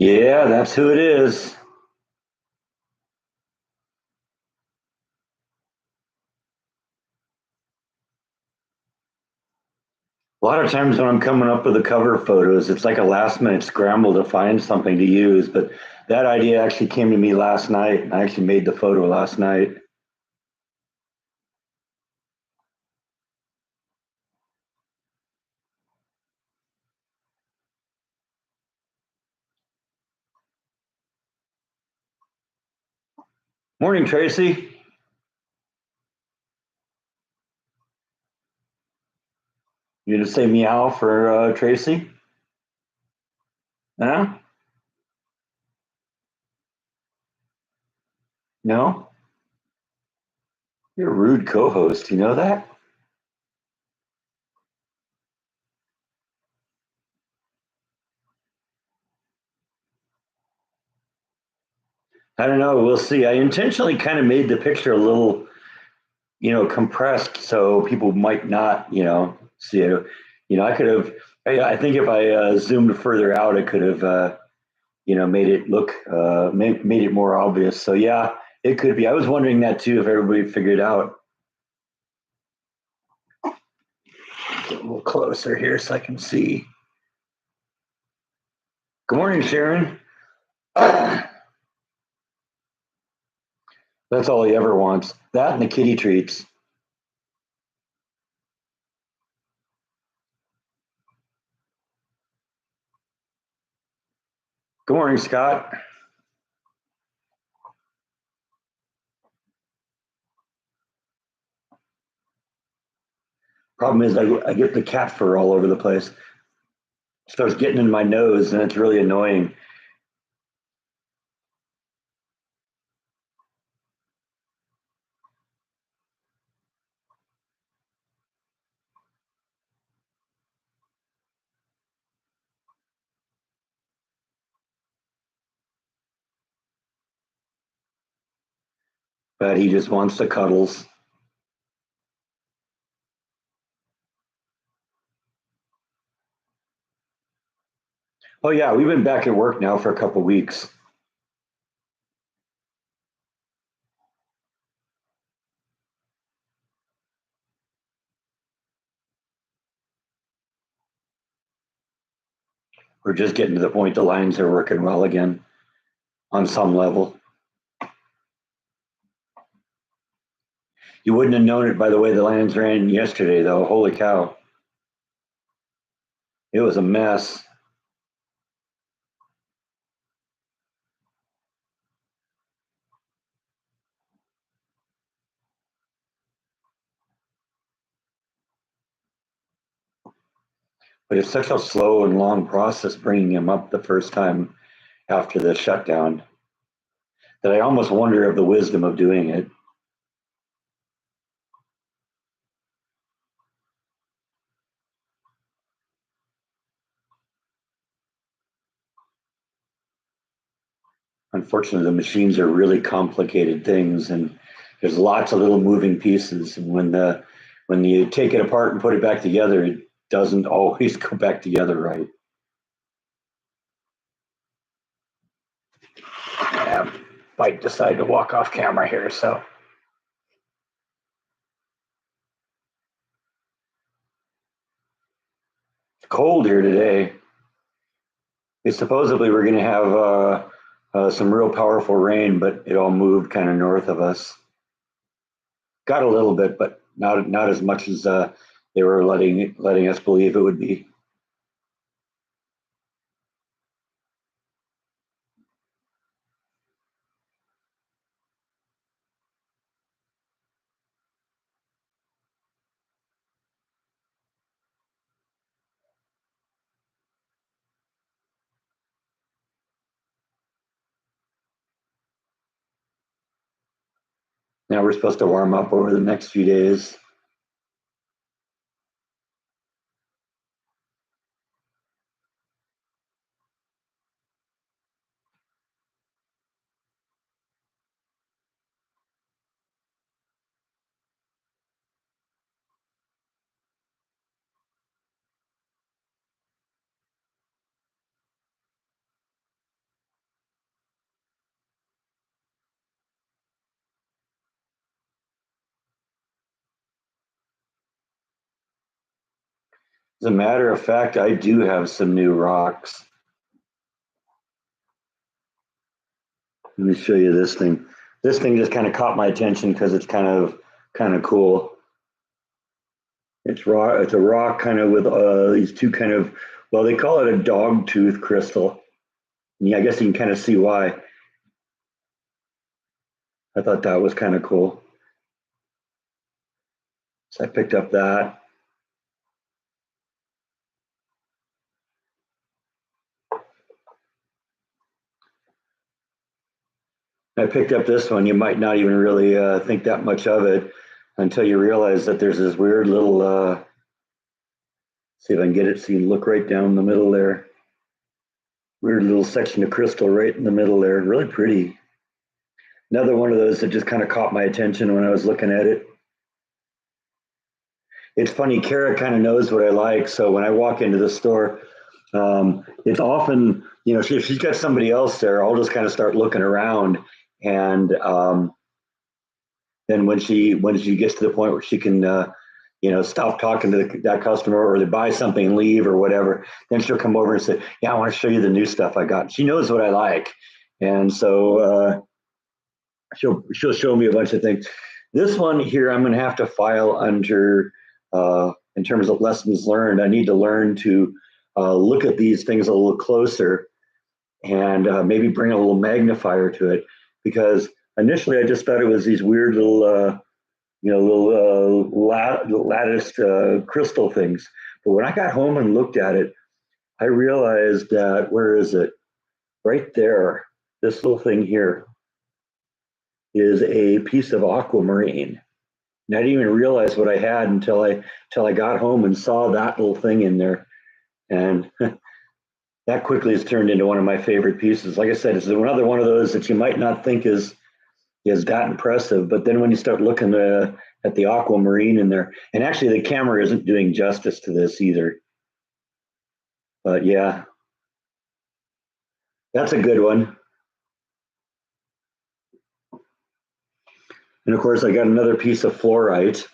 Yeah, that's who it is. A lot of times when I'm coming up with the cover photos, it's like a last minute scramble to find something to use. But that idea actually came to me last night. I actually made the photo last night. Morning, Tracy. You gonna say meow for Tracy? Huh? No? You're a rude co-host. You know that? I don't know. We'll see. I intentionally kind of made the picture a little, compressed so people might not, see it. I could have. I think if I zoomed further out, I could have, made it look, made it more obvious. So yeah, it could be. I was wondering that too. If everybody figured out. Get a little closer here so I can see. Good morning, Sharon. That's all he ever wants. That and the kitty treats. Good morning, Scott. Problem is, I get the cat fur all over the place. Starts getting in my nose, and it's really annoying. But he just wants the cuddles. Oh yeah, we've been back at work now for a couple weeks. We're just getting to the point the lines are working well again on some level. You wouldn't have known it by the way the lines ran yesterday, though. Holy cow, it was a mess. But it's such a slow and long process bringing him up the first time after the shutdown that I almost wonder of the wisdom of doing it. Unfortunately, the machines are really complicated things, and there's lots of little moving pieces. And when you take it apart and put it back together, it doesn't always go back together right. Yeah, might decide to walk off camera here. So it's cold here today. It's supposedly we're going to have some real powerful rain, but it all moved kind of north of us. Got a little bit, but not as much as they were letting us believe it would be. Now we're supposed to warm up over the next few days. As a matter of fact, I do have some new rocks. Let me show you this thing. This thing just kind of caught my attention because it's kind of cool. It's rock. It's a rock kind of with these two kind of, well, they call it a dog tooth crystal. And yeah, I guess you can kind of see why. I thought that was kind of cool. So I picked up that. I picked up this one. You might not even really think that much of it until you realize that there's this weird little, see if I can get it so you can look right down the middle there. Weird little section of crystal right in the middle there. Really pretty. Another one of those that just kind of caught my attention when I was looking at it. It's funny, Kara kind of knows what I like. So when I walk into the store, it's often, if she's got somebody else there, I'll just kind of start looking around. And then when she gets to the point where she can, stop talking to that customer or they buy something and leave or whatever, then she'll come over and say, "Yeah, I want to show you the new stuff I got." She knows what I like, and so she'll show me a bunch of things. This one here, I'm going to have to file under in terms of lessons learned. I need to learn to look at these things a little closer and maybe bring a little magnifier to it because initially I just thought it was these weird little latticed crystal things. But when I got home and looked at it, I realized that where is it? Right there, this little thing here is a piece of aquamarine. And I didn't even realize what I had until I got home and saw that little thing in there. And that quickly has turned into one of my favorite pieces. Like I said, it's another one of those that you might not think is that impressive, but then when you start looking at the aquamarine in there, and actually the camera isn't doing justice to this either. But yeah, that's a good one. And of course, I got another piece of fluorite.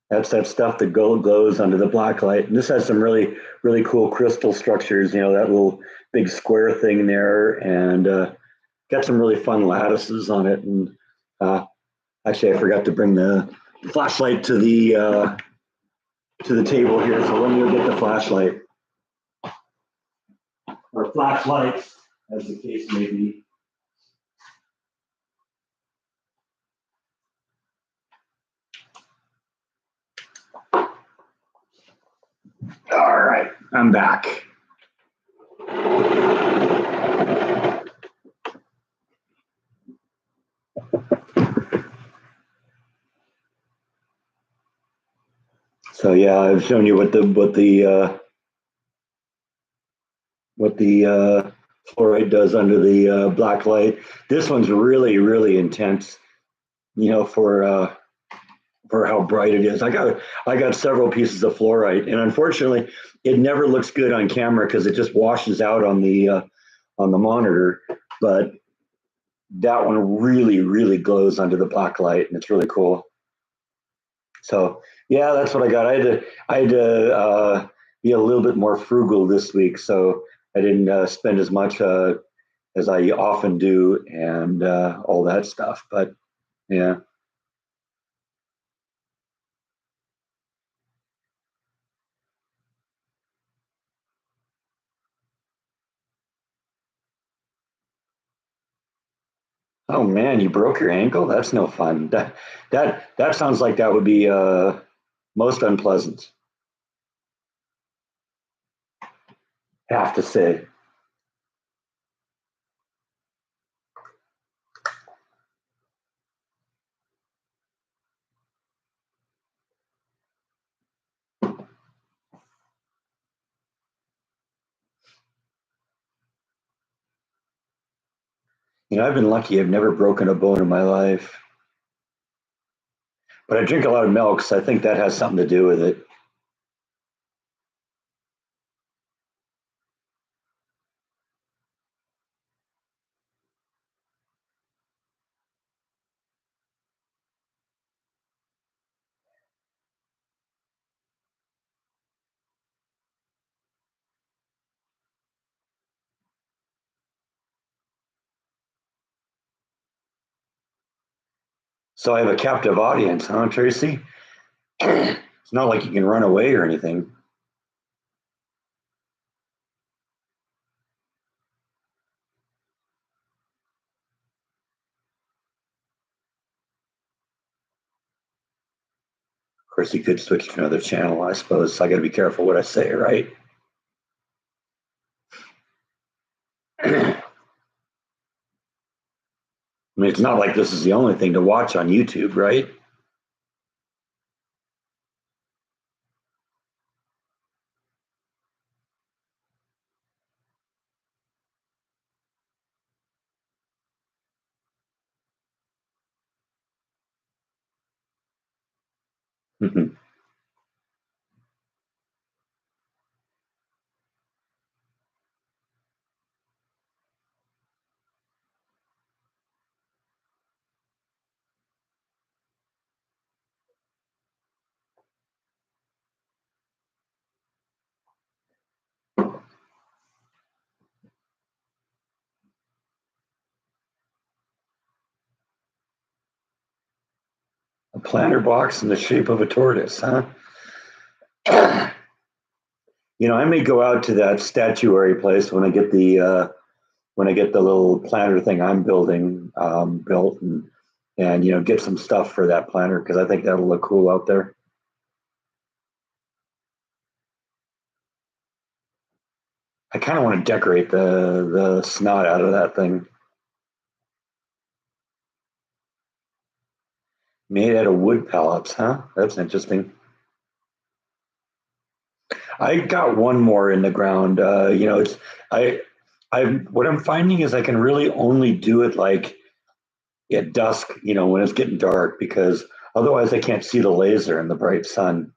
That's that stuff that glows under the black light. And this has some really, really cool crystal structures, that little big square thing there, and got some really fun lattices on it. And actually, I forgot to bring the flashlight to the table here. So let me go get the flashlight or flashlights, as the case may be. All right, I'm back. So yeah, I've shown you what the fluoride does under the black light. This one's really, really intense. For how bright it is. I got several pieces of fluorite, and unfortunately, it never looks good on camera because it just washes out on the monitor. But that one really, really glows under the black light, and it's really cool. So yeah, that's what I got. I had to be a little bit more frugal this week, so I didn't spend as much as I often do, and all that stuff. But yeah. Oh man, you broke your ankle? That's no fun. That sounds like that would be most unpleasant. Have to say. I've been lucky. I've never broken a bone in my life, but I drink a lot of milk, so I think that has something to do with it. So I have a captive audience, huh, Tracy? It's not like you can run away or anything. Of course, you could switch to another channel, I suppose. So I got to be careful what I say, right? I mean, it's not like this is the only thing to watch on YouTube, right? A planter box in the shape of a tortoise, huh? I may go out to that statuary place when I get the little planter thing I'm building built and get some stuff for that planter because I think that'll look cool out there. I kind of want to decorate the snot out of that thing. Made out of wood pellets, huh? That's interesting. I got one more in the ground. It's I I what I'm finding is I can really only do it like at dusk, when it's getting dark, because otherwise I can't see the laser in the bright sun.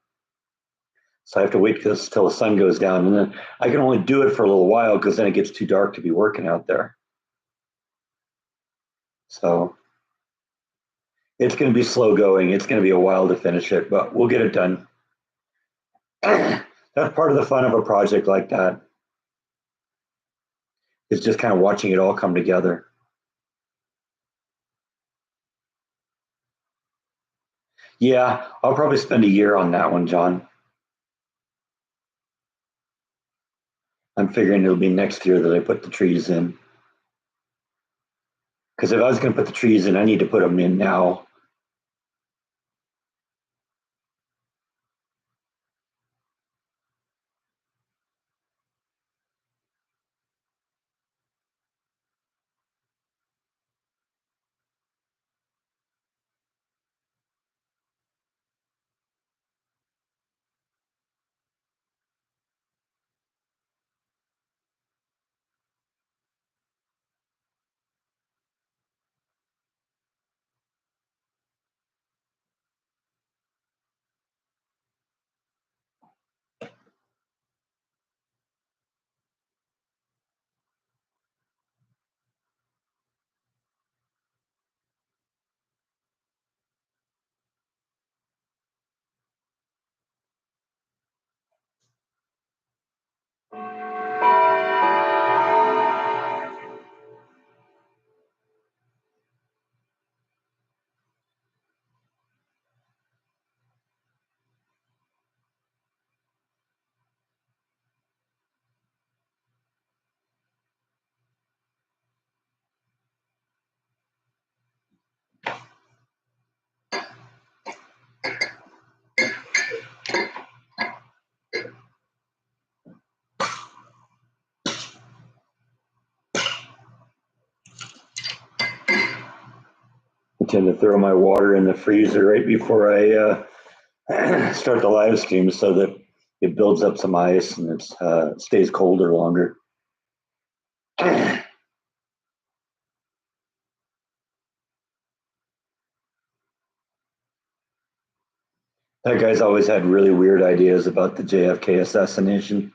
So I have to wait till the sun goes down, and then I can only do it for a little while because then it gets too dark to be working out there. So it's going to be slow going. It's going to be a while to finish it, but we'll get it done. That's part of the fun of a project like that. Is just kind of watching it all come together. Yeah, I'll probably spend a year on that one, John. I'm figuring it'll be next year that I put the trees in. Because if I was going to put the trees in, I need to put them in now. I tend to throw my water in the freezer right before I start the live stream so that it builds up some ice and it stays colder longer. That guy's always had really weird ideas about the JFK assassination.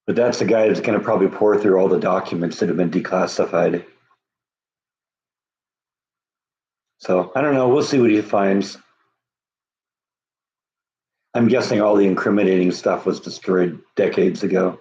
But that's the guy that's going to probably pour through all the documents that have been declassified. So I don't know. We'll see what he finds. I'm guessing all the incriminating stuff was destroyed decades ago.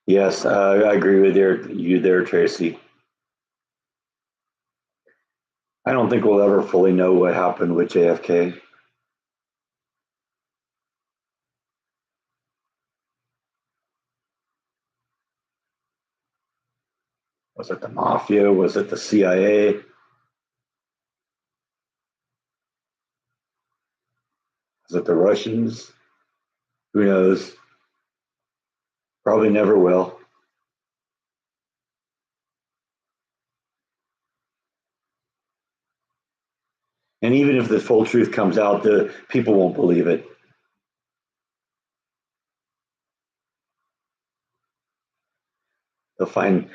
Yes, I agree with you there, Tracy. I don't think we'll ever fully know what happened with JFK. Was it the mafia? Was it the CIA? Was it the Russians? Who knows? Probably never will. And even if the full truth comes out, the people won't believe it. They'll find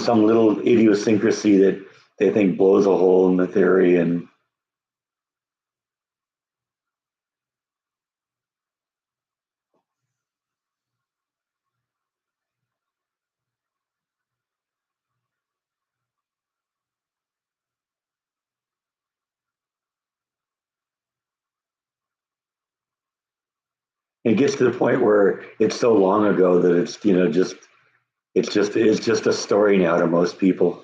some little idiosyncrasy that they think blows a hole in the theory, and it gets to the point where it's so long ago that it's just it's just a story now to most people.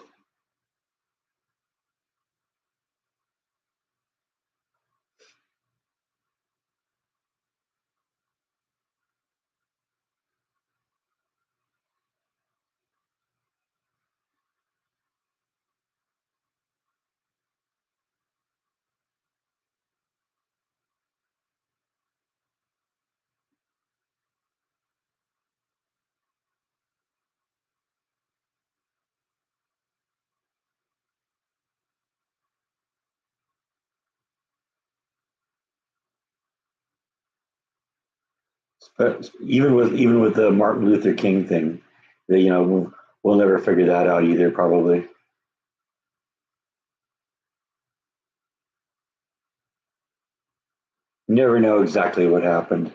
But even with the Martin Luther King thing, we'll never figure that out either. Probably. Never know exactly what happened.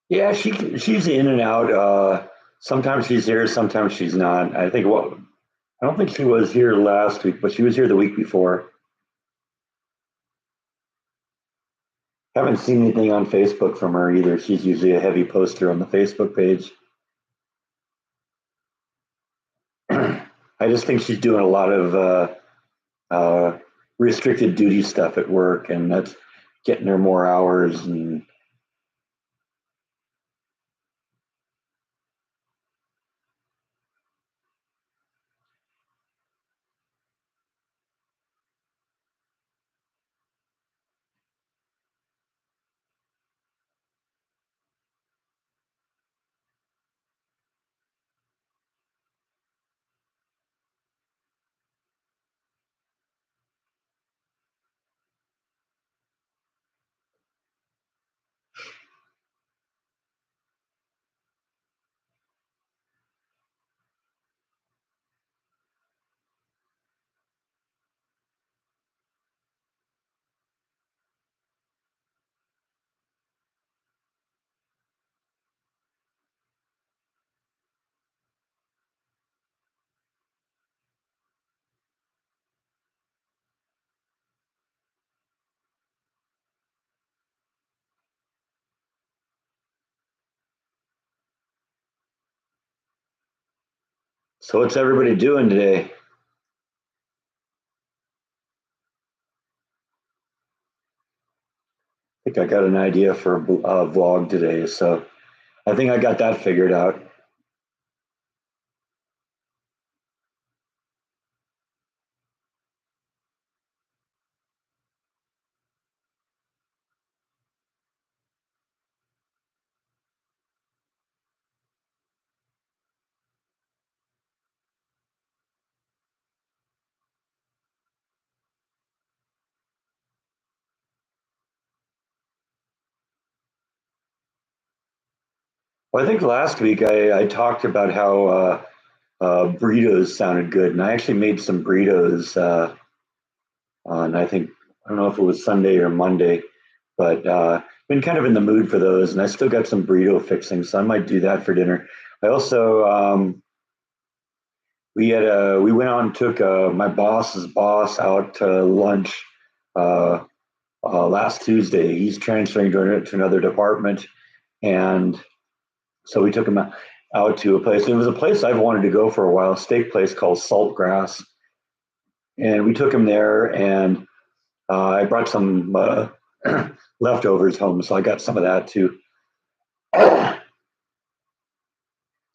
Yeah, she's in and out. Sometimes she's here, sometimes she's not. I don't think she was here last week, but she was here the week before. Haven't seen anything on Facebook from her either. She's usually a heavy poster on the Facebook page. I just think she's doing a lot of restricted duty stuff at work, and that's getting her more hours. And so, what's everybody doing today? I think I got an idea for a vlog today, so I think I got that figured out. Well, I think last week I talked about how burritos sounded good, and I actually made some burritos on, I don't know if it was Sunday or Monday, but been kind of in the mood for those, and I still got some burrito fixing, so I might do that for dinner. I also We went out and took my boss's boss out to lunch uh, last Tuesday. He's transferring to another department, and so we took him out to a place. It was a place I've wanted to go for a while, a steak place called Saltgrass, and we took him there. And I brought some leftovers home, so I got some of that too.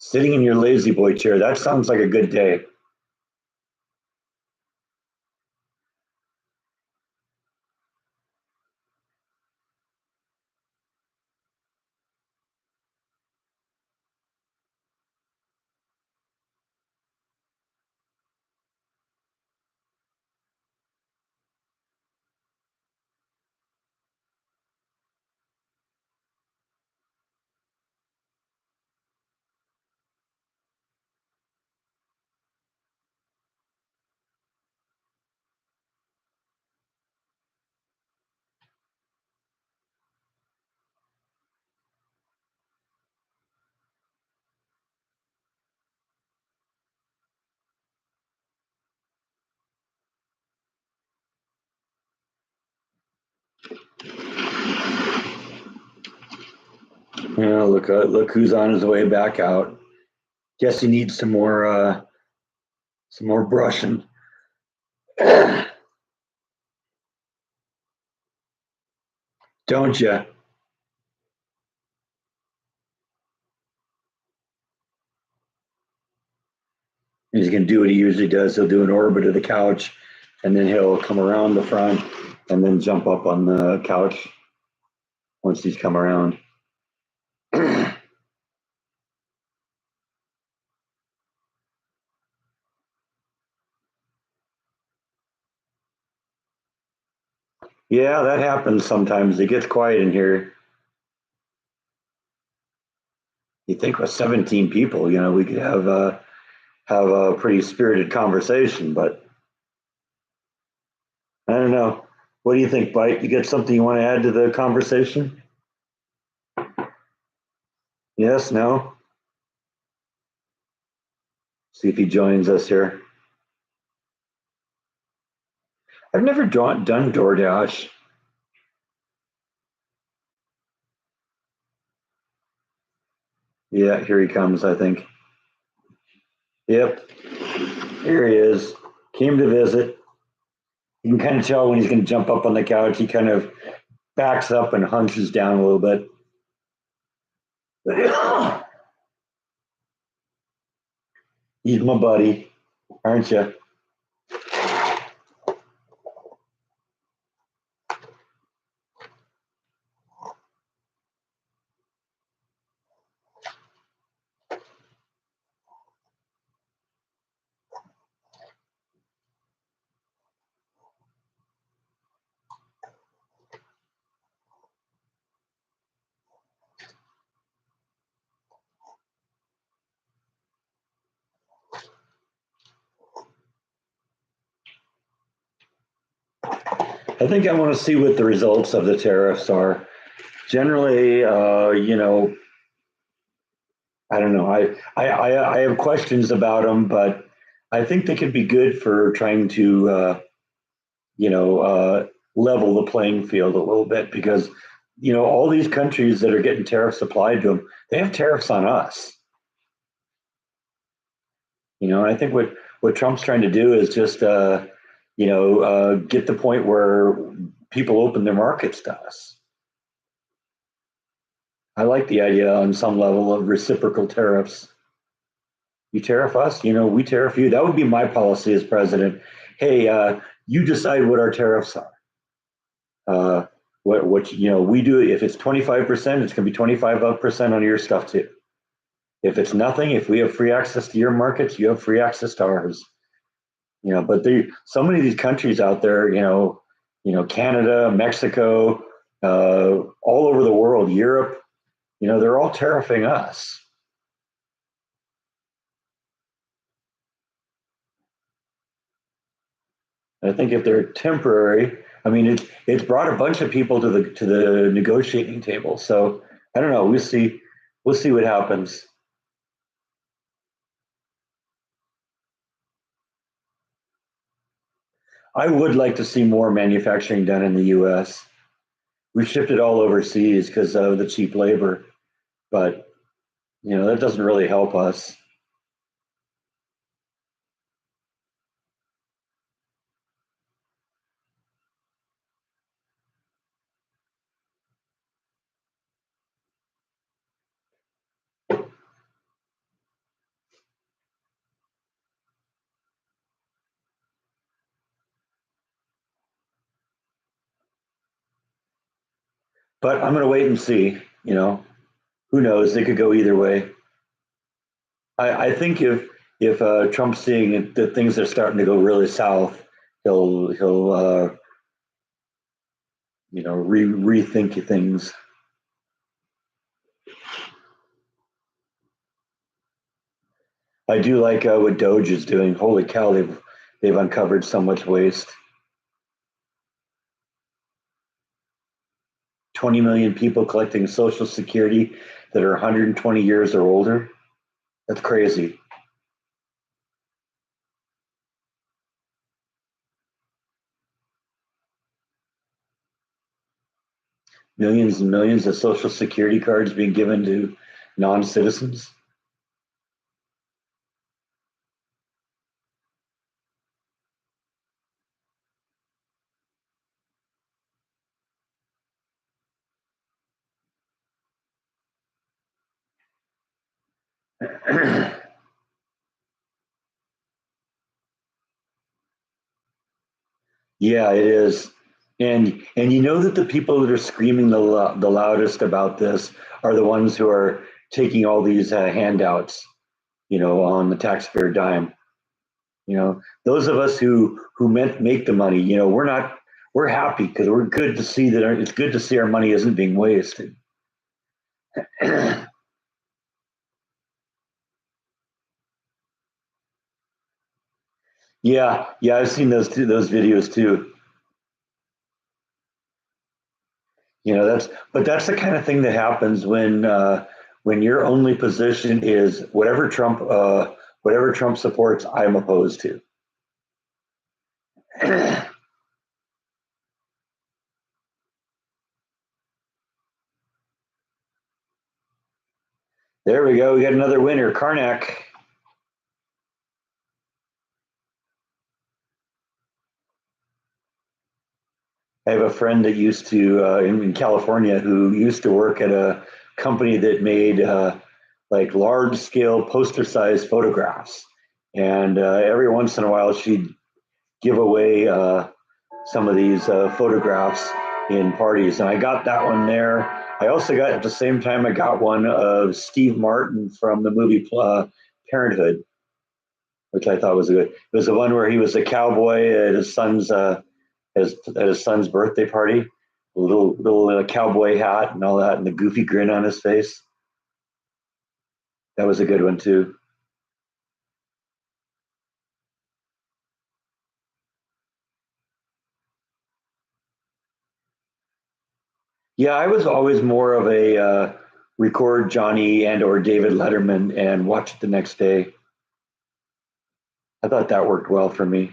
Sitting in your lazy boy chair, that sounds like a good day. Look who's on his way back out. Guess he needs some more brushing. Don't you? He's going to do what he usually does. He'll do an orbit of the couch, and then he'll come around the front and then jump up on the couch once he's come around. Yeah, that happens sometimes. It gets quiet in here. You think with 17 people, we could have a pretty spirited conversation, but I don't know. What do you think, Bite? You got something you want to add to the conversation? Yes, no? See if he joins us here. I've never done DoorDash. Yeah, here he comes, I think. Yep, here he is. Came to visit. You can kind of tell when he's going to jump up on the couch. He kind of backs up and hunches down a little bit. He's my buddy, aren't you? I think I want to see what the results of the tariffs are. Generally, I don't know. I have questions about them, but I think they could be good for trying to, level the playing field a little bit because, all these countries that are getting tariffs applied to them, they have tariffs on us. I think what Trump's trying to do is just, get the point where people open their markets to us. I like the idea on some level of reciprocal tariffs. You tariff us, we tariff you. That would be my policy as president. Hey, you decide what our tariffs are. What we do. If it's 25%, it's going to be 25% on your stuff too. If it's nothing, if we have free access to your markets, you have free access to ours. But so many of these countries out there, Canada, Mexico, all over the world, Europe, they're all tariffing us. I think if they're temporary, I mean, it's brought a bunch of people to the negotiating table. So I don't know. We'll see what happens. I would like to see more manufacturing done in the U.S. We've shipped it all overseas because of the cheap labor, but that doesn't really help us. But I'm going to wait and see. Who knows? They could go either way. I think if Trump's seeing that things are starting to go really south, he'll rethink things. I do like what Doge is doing. Holy cow, they've uncovered so much waste. 20 million people collecting Social Security that are 120 years or older. That's crazy. Millions and millions of Social Security cards being given to non-citizens. Yeah, it is. And you know that the people that are screaming the loudest about this are the ones who are taking all these handouts, on the taxpayer dime. Those of us who meant make the money, we're happy because we're good to see that it's good to see our money isn't being wasted. Yeah, I've seen those videos too. That's the kind of thing that happens when your only position is whatever Trump supports, I'm opposed to. There we go. We got another winner, Karnak. I have a friend that used to in California who used to work at a company that made like large scale poster size photographs, and every once in a while she'd give away some of these photographs in parties, and I got that one there. I also got at the same time I got one of Steve Martin from the movie Parenthood, which I thought was good. It was the one where he was a cowboy at his son's birthday party, a little cowboy hat and all that, and the goofy grin on his face. That was a good one too. Yeah, I was always more of a record Johnny and or David Letterman and watch it the next day. I thought that worked well for me.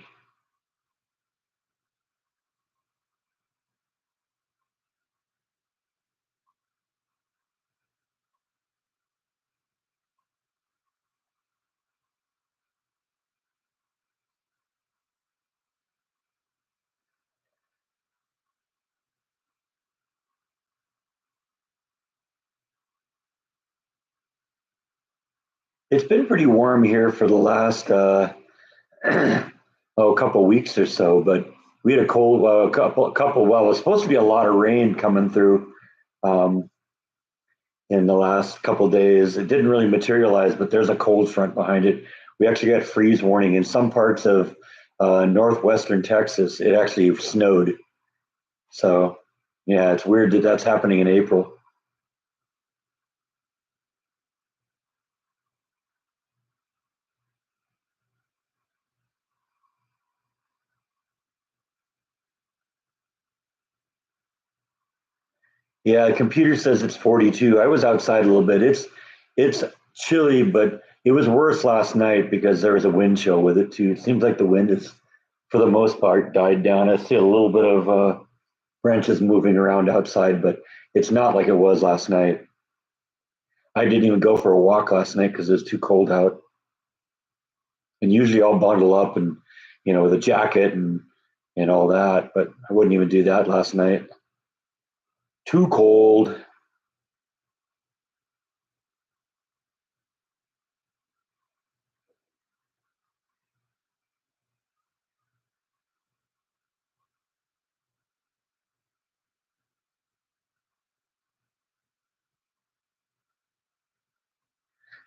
It's been pretty warm here for the last a couple weeks or so, but we had a cold couple. Well, it was supposed to be a lot of rain coming through um, in the last couple of days. It didn't really materialize, but there's a cold front behind it. We actually got freeze warning in some parts of northwestern Texas. It actually snowed. So, yeah, it's weird that that's happening in April. Yeah, the computer says it's 42. I was outside a little bit. It's chilly, but it was worse last night because there was a wind chill with it too. It seems like the wind is for the most part, died down. I see a little bit of branches moving around outside, but it's not like it was last night. I didn't even go for a walk last night because it was too cold out. And usually I'll bundle up and, with a jacket and all that, but I wouldn't even do that last night. Too cold.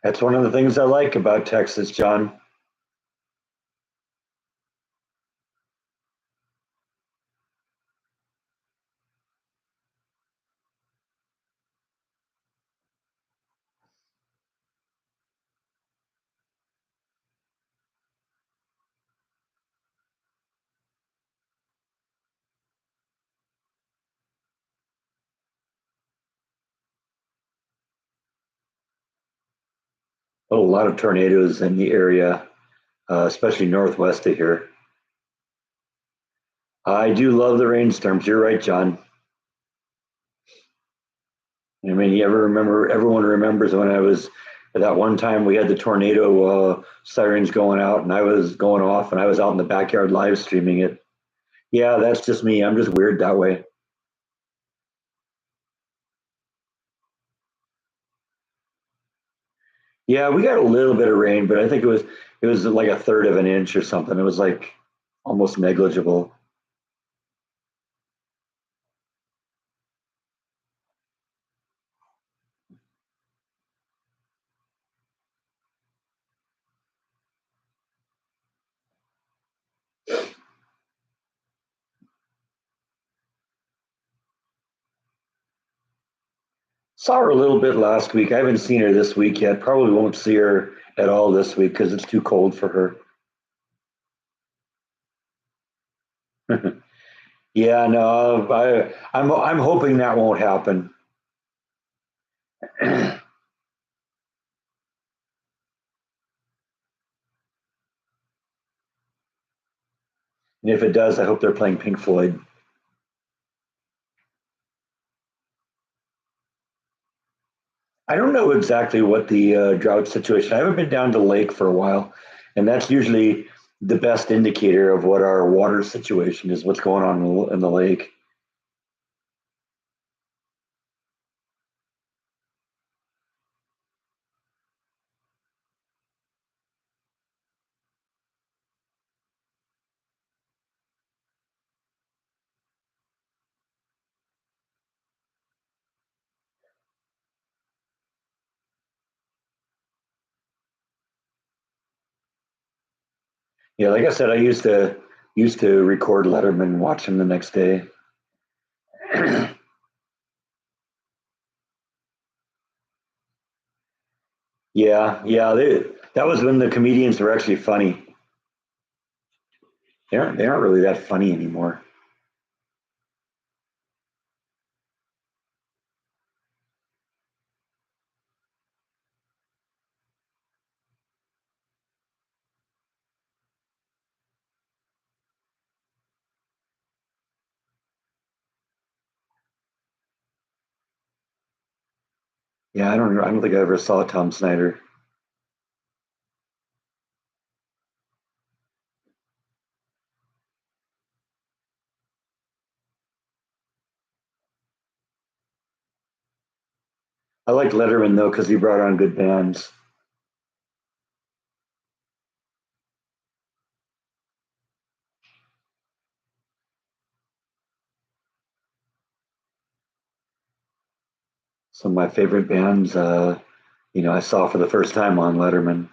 That's one of the things I like about Texas, John. A lot of tornadoes in the area, especially northwest of here. I do love the rainstorms. You're right, John. I mean, you ever remember? Everyone remembers when I was that one time we had the tornado sirens going out, and I was going off, and I was out in the backyard live streaming it. Yeah, that's just me. I'm just weird that way. Yeah, we got a little bit of rain, but I think it was like a third of an inch or something. It was like almost negligible. Saw her a little bit last week. I haven't seen her this week yet. Probably won't see her at all this week because it's too cold for her. Yeah, no, I'm hoping that won't happen. And if it does, I hope they're playing Pink Floyd. I don't know exactly what the drought situation. I haven't been down to the lake for a while, and that's usually the best indicator of what our water situation is. What's going on in the lake? Yeah, like I said, I used to record Letterman, and watch him the next day. Yeah, yeah, that was when the comedians were actually funny. They aren't really that funny anymore. Yeah, I don't think I ever saw Tom Snyder. I like Letterman though because he brought on good bands. Some of my favorite bands, I saw for the first time on Letterman.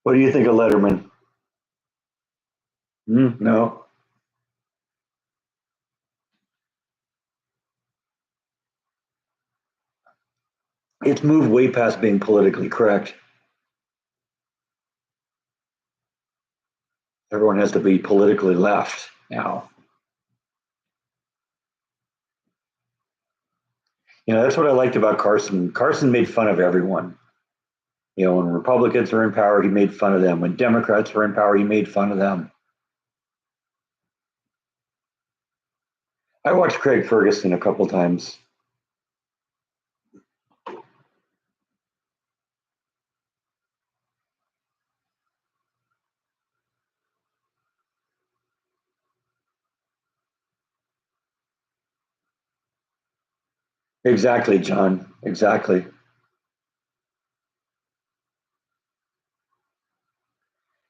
What do you think of Letterman? No, it's moved way past being politically correct. Everyone has to be politically left now. That's what I liked about Carson. Carson made fun of everyone. You know, when Republicans were in power, he made fun of them. When Democrats were in power, he made fun of them. I watched Craig Ferguson a couple times. Exactly, John. Exactly.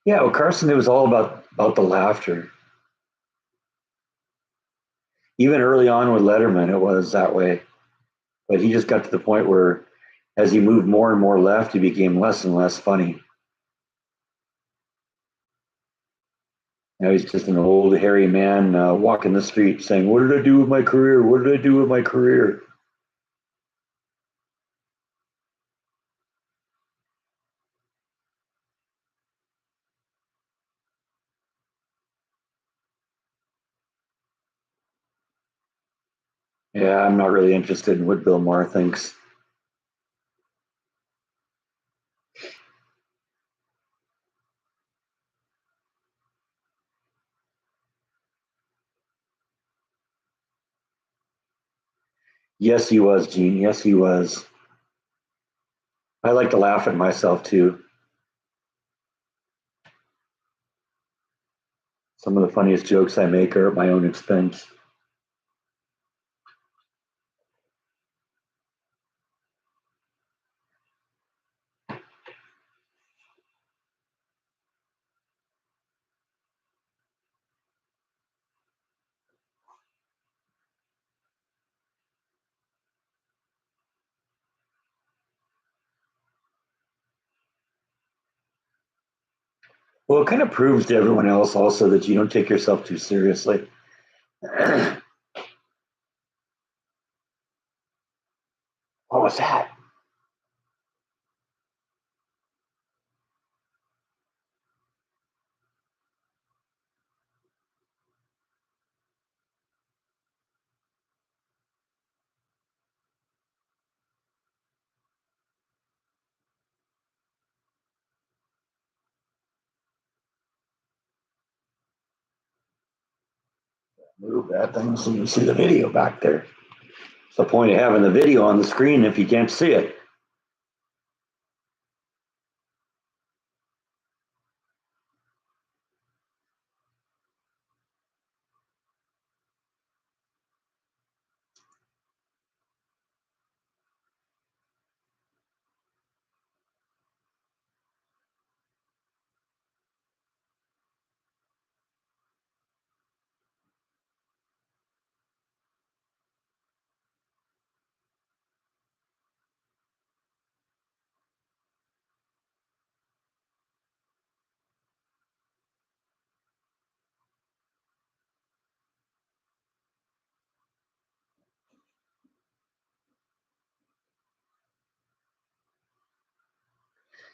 Yeah, well, Carson, it was all about the laughter. Even early on with Letterman, it was that way. But he just got to the point where, as he moved more and more left, he became less and less funny. Now he's just an old hairy man walking the street saying, "What did I do with my career? What did I do with my career?" Yeah, I'm not really interested in what Bill Maher thinks. Yes, he was, Gene. Yes, he was. I like to laugh at myself too. Some of the funniest jokes I make are at my own expense. Well, it kind of proves to everyone else also that you don't take yourself too seriously. What was that? Move that thing so you can see the video back there. It's the point of having the video on the screen if you can't see it.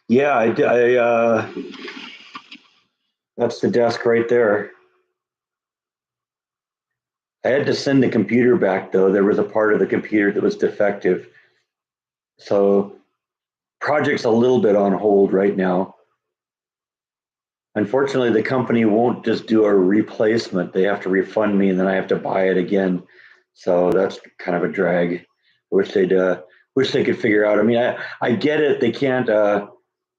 Yeah, that's the desk right there. I had to send the computer back though. There was a part of the computer that was defective. So project's a little bit on hold right now. Unfortunately, the company won't just do a replacement. They have to refund me and then I have to buy it again. So that's kind of a drag. I wish they could figure out. I mean, I get it. They can't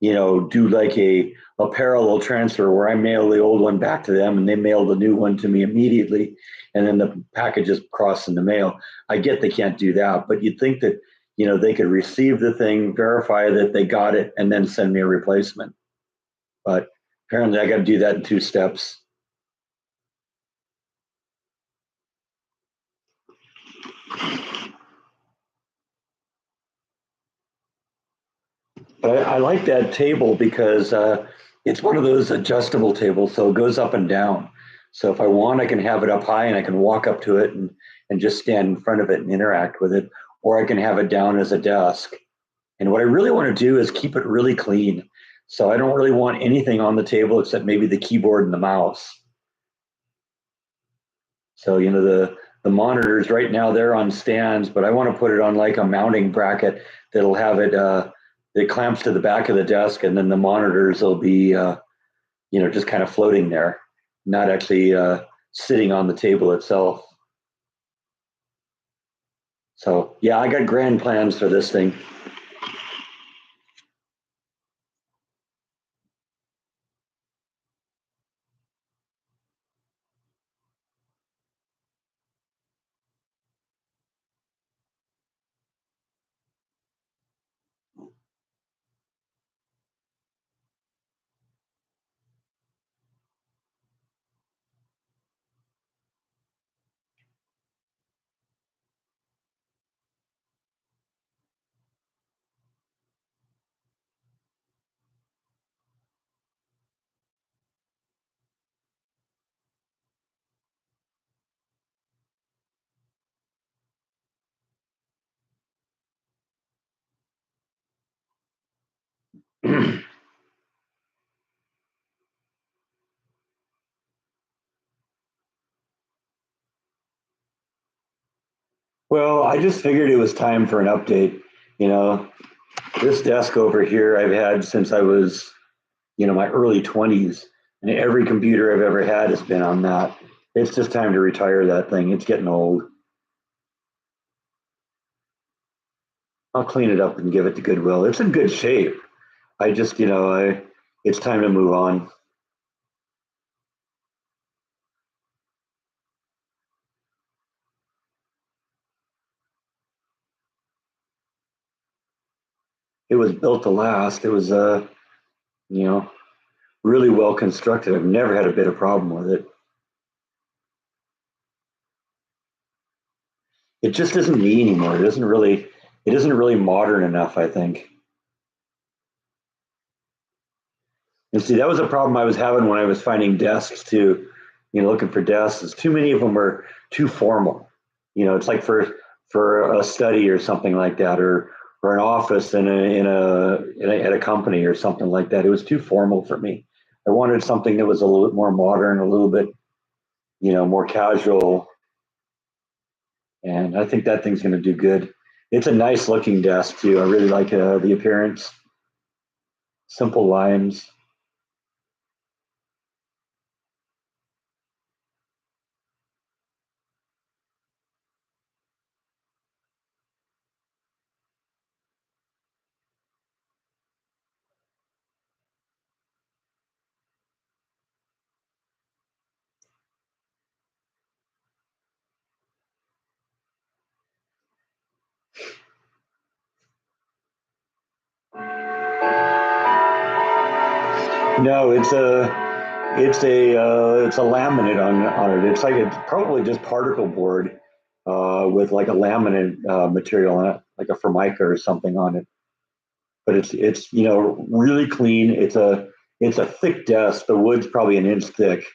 do like a parallel transfer where I mail the old one back to them and they mail the new one to me immediately and then the package is crossed in the mail. I get they can't do that, but you'd think that they could receive the thing, verify that they got it, and then send me a replacement. But apparently I got to do that in two steps. But I like that table because it's one of those adjustable tables, so it goes up and down. So if I want, I can have it up high and I can walk up to it and just stand in front of it and interact with it, or I can have it down as a desk. And what I really want to do is keep it really clean. So I don't really want anything on the table except maybe the keyboard and the mouse. So the monitors right now they're on stands, but I want to put it on like a mounting bracket that'll have it it clamps to the back of the desk, and then the monitors will be, just kind of floating there, not actually sitting on the table itself. So yeah, I got grand plans for this thing. Well, I just figured it was time for an update. You know, this desk over here I've had since I was, my early 20s, and every computer I've ever had has been on that. It's just time to retire that thing. It's getting old. I'll clean it up and give it to Goodwill. It's in good shape. I just, it's time to move on. It was built to last. It was, you know, really well constructed. I've never had a bit of problem with it. It just isn't me anymore. It isn't really modern enough, I think. And see, that was a problem I was having when I was finding desks too. Looking for desks. Is too many of them were too formal. It's like for a study or something like that, or an office at a company or something like that. It was too formal for me. I wanted something that was a little bit more modern, a little bit, more casual. And I think that thing's going to do good. It's a nice looking desk too. I really like the appearance. Simple lines. No, it's a laminate on it. It's probably just particle board with like a laminate material on it, like a formica or something on it. But it's really clean. It's a thick desk. The wood's probably an inch thick,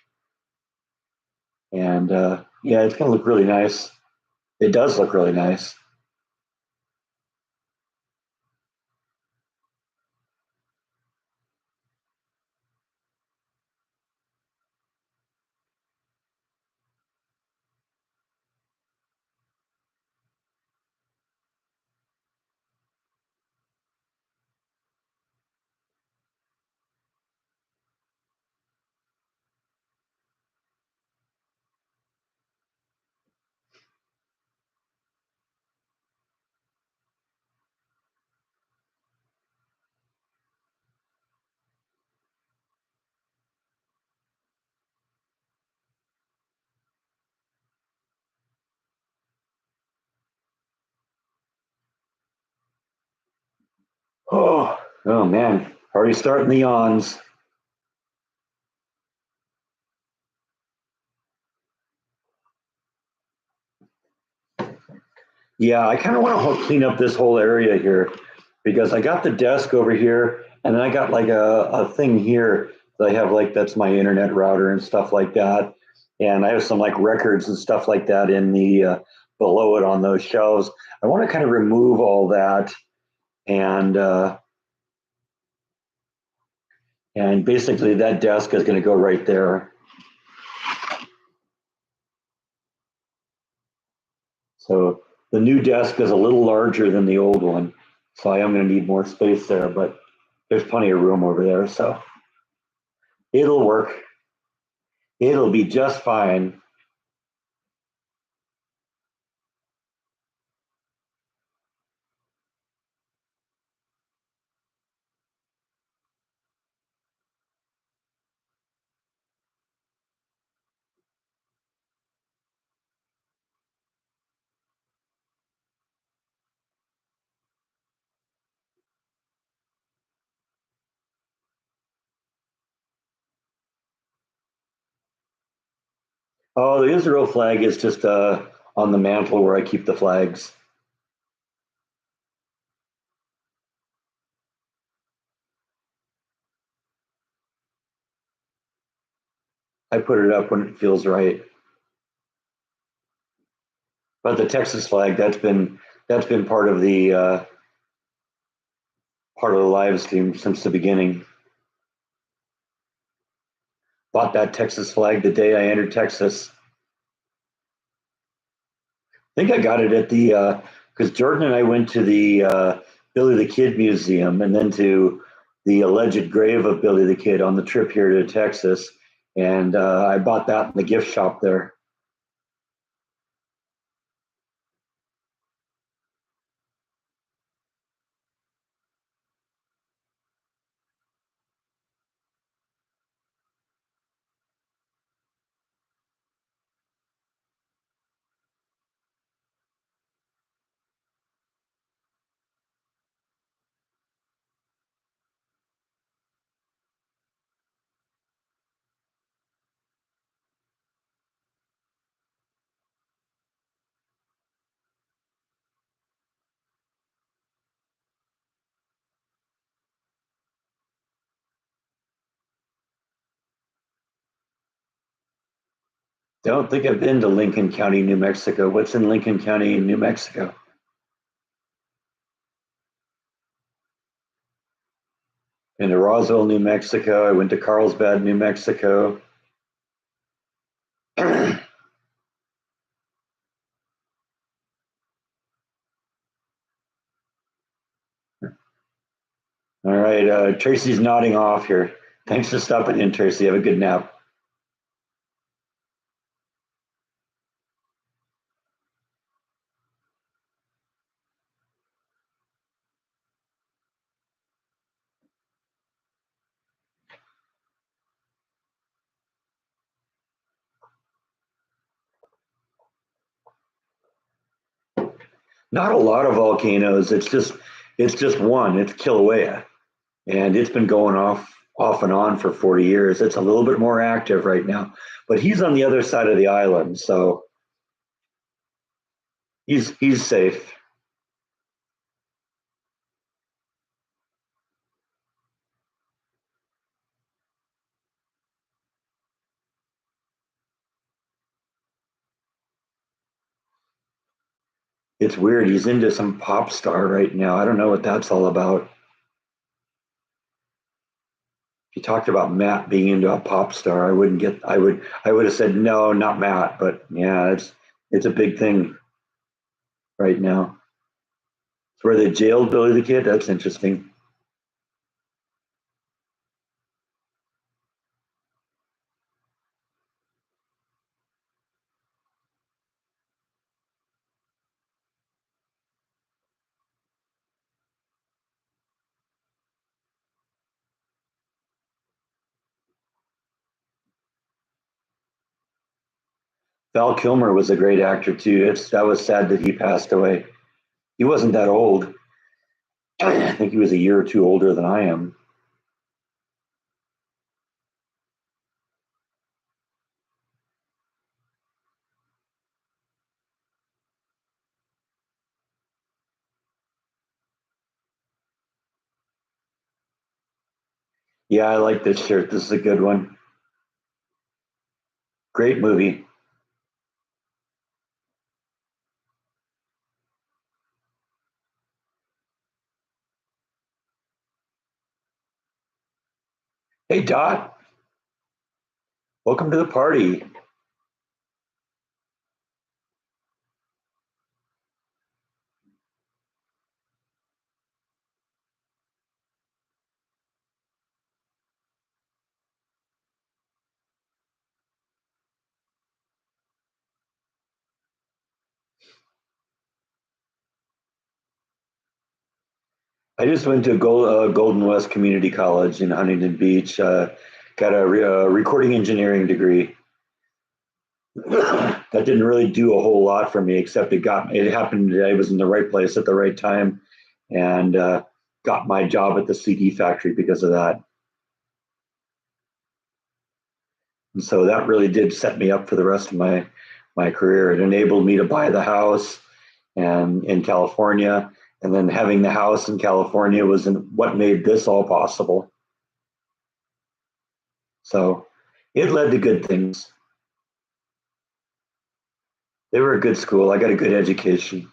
and yeah, it's gonna look really nice. It does look really nice. Oh man, already starting the yawns. Yeah, I kind of want to clean up this whole area here because I got the desk over here, and then I got like a thing here that I have, like, that's my internet router and stuff like that. And I have some like records and stuff like that in the below it on those shelves. I want to kind of remove all that, and and basically that desk is going to go right there. So the new desk is a little larger than the old one. So I am going to need more space there, but there's plenty of room over there. So it'll work. It'll be just fine. Oh, the Israel flag is just on the mantle where I keep the flags. I put it up when it feels right. But the Texas flag, that's been part of the live stream since the beginning. Bought that Texas flag the day I entered Texas. I think I got it at the because Jordan and I went to the Billy the Kid Museum and then to the alleged grave of Billy the Kid on the trip here to Texas, and I bought that in the gift shop there. Don't think I've been to Lincoln County, New Mexico. What's in Lincoln County, New Mexico? Been to Roswell, New Mexico. I went to Carlsbad, New Mexico. All right, Tracy's nodding off here. Thanks for stopping in, Tracy. Have a good nap. Not a lot of volcanoes. It's just one. It's Kilauea, and it's been going off and on for 40 years. It's a little bit more active right now, but he's on the other side of the island, so he's safe. It's weird. He's into some pop star right now. I don't know what that's all about. He talked about Matt being into a pop star. I wouldn't get. I would have said no, not Matt. But yeah, it's a big thing right now. It's where they jailed Billy the Kid. That's interesting. Val Kilmer was a great actor too. That was sad that he passed away. He wasn't that old. I think he was a year or two older than I am. Yeah, I like this shirt. This is a good one. Great movie. Hey, Dot, welcome to the party. I just went to Golden West Community College in Huntington Beach. Got a recording engineering degree. That didn't really do a whole lot for me, except it happened I was in the right place at the right time, and got my job at the CD factory because of that. And so that really did set me up for the rest of my career. It enabled me to buy the house and in California, and then having the house in California what made this all possible. So it led to good things. They were a good school. I got a good education.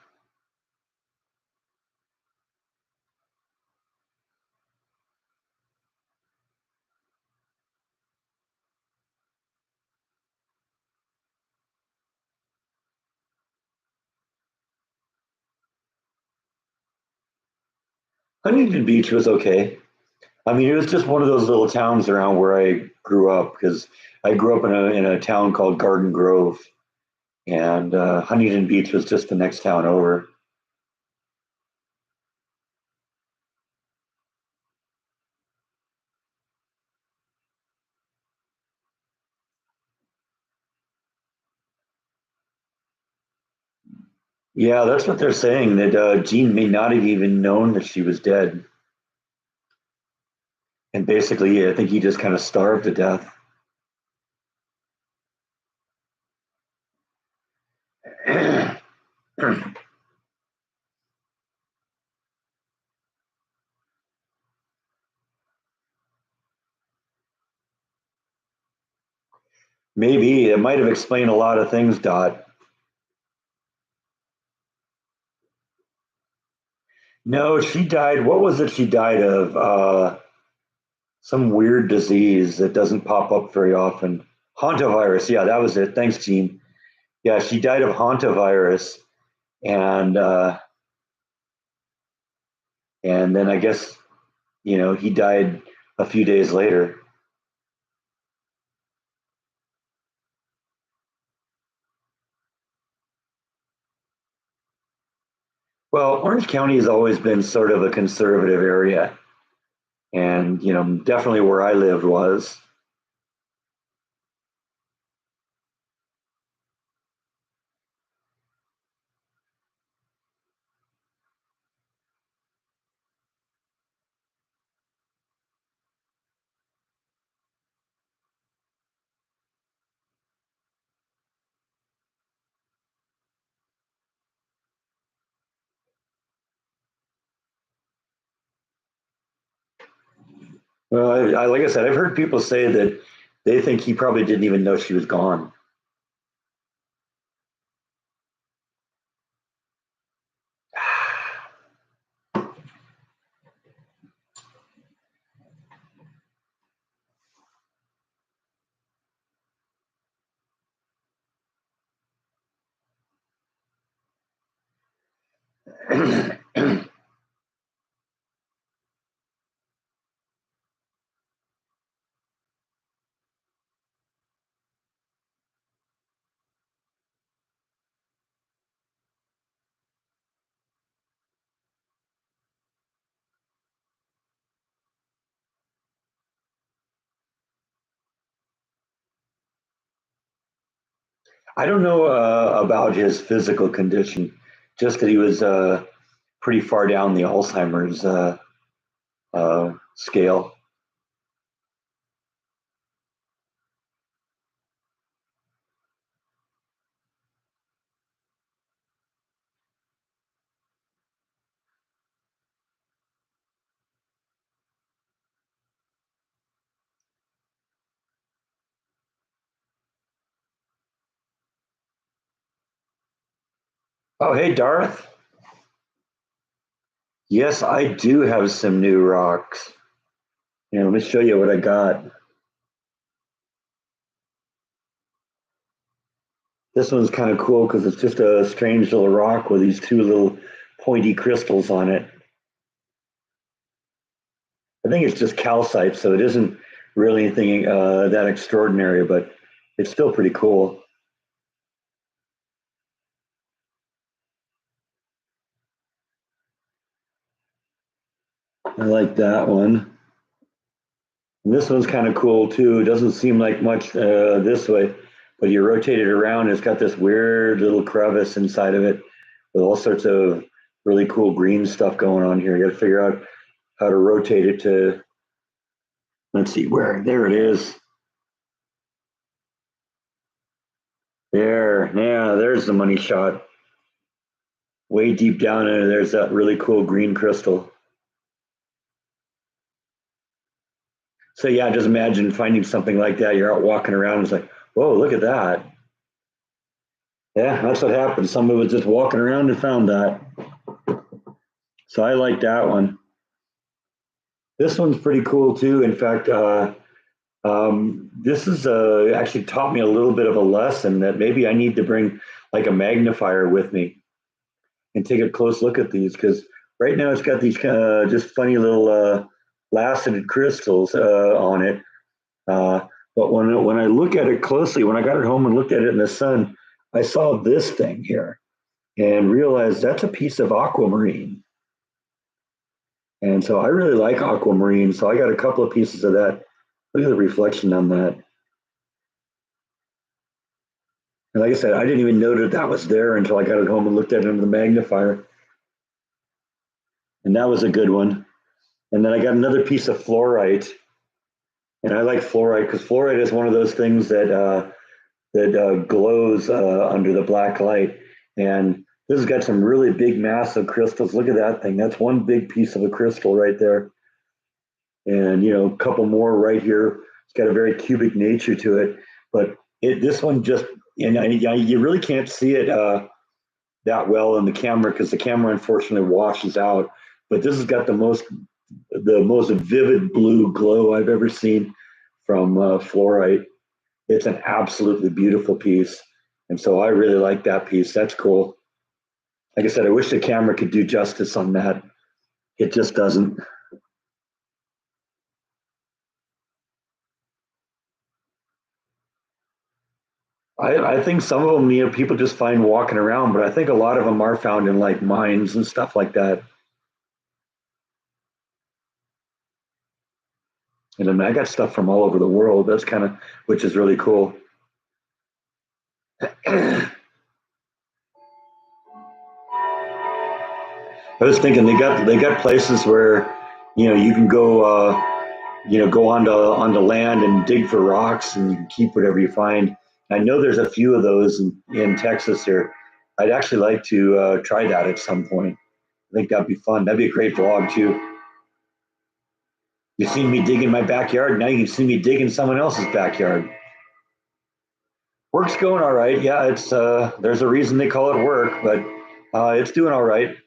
Huntington Beach was okay. I mean, it was just one of those little towns around where I grew up because I grew up in a town called Garden Grove, and Huntington Beach was just the next town over. Yeah, that's what they're saying. That Jean may not have even known that she was dead, and basically, I think he just kind of starved to death. Maybe it might have explained a lot of things, Dot. No, she died. What was it she died of? Some weird disease that doesn't pop up very often. Hantavirus. Yeah, that was it. Thanks, Gene. Yeah, she died of hantavirus, and and then I guess he died a few days later. Well, Orange County has always been sort of a conservative area, and definitely where I lived was. Well, like I said, I've heard people say that they think he probably didn't even know she was gone. I don't know about his physical condition, just that he was pretty far down the Alzheimer's scale. Oh, hey, Darth. Yes, I do have some new rocks. Let me show you what I got. This one's kind of cool because it's just a strange little rock with these two little pointy crystals on it. I think it's just calcite, so it isn't really anything that extraordinary, but it's still pretty cool. I like that one. And this one's kind of cool too. It doesn't seem like much this way, but you rotate it around, it's got this weird little crevice inside of it with all sorts of really cool green stuff going on here. You got to figure out how to rotate it to, let's see, where, there it is. There, yeah, there's the money shot. Way deep down in there, there's that really cool green crystal. So yeah, just imagine finding something like that. You're out walking around, it's like, whoa, look at that. Yeah, that's what happened. Somebody was just walking around and found that. So I like that one. This one's pretty cool too. In fact, this is actually taught me a little bit of a lesson that maybe I need to bring like a magnifier with me and take a close look at these, because right now it's got these just funny little laceted crystals on it. But when I look at it closely, when I got it home and looked at it in the sun, I saw this thing here and realized that's a piece of aquamarine. And so I really like aquamarine. So I got a couple of pieces of that. Look at the reflection on that. And like I said, I didn't even know that that was there until I got it home and looked at it under the magnifier. And that was a good one. And then I got another piece of fluorite. And I like fluorite because fluorite is one of those things that glows under the black light. And this has got some really big, massive crystals. Look at that thing. That's one big piece of a crystal right there. And, you know, a couple more right here. It's got a very cubic nature to it. But this one just, and you really can't see it that well in the camera because the camera unfortunately washes out. But this has got the most vivid blue glow I've ever seen from fluorite. It's an absolutely beautiful piece. And so I really like that piece. That's cool. Like I said, I wish the camera could do justice on that. It just doesn't. I think some of them, people just find walking around, but I think a lot of them are found in like mines and stuff like that. And I mean, I got stuff from all over the world. That's kind of, which is really cool. I was thinking they got places where, you can go, go onto land and dig for rocks, and you can keep whatever you find. I know there's a few of those in Texas here. I'd actually like to try that at some point. I think that'd be fun. That'd be a great vlog too. You've seen me dig in my backyard. Now you can see me dig in someone else's backyard. Work's going all right. Yeah, it's there's a reason they call it work, but it's doing all right.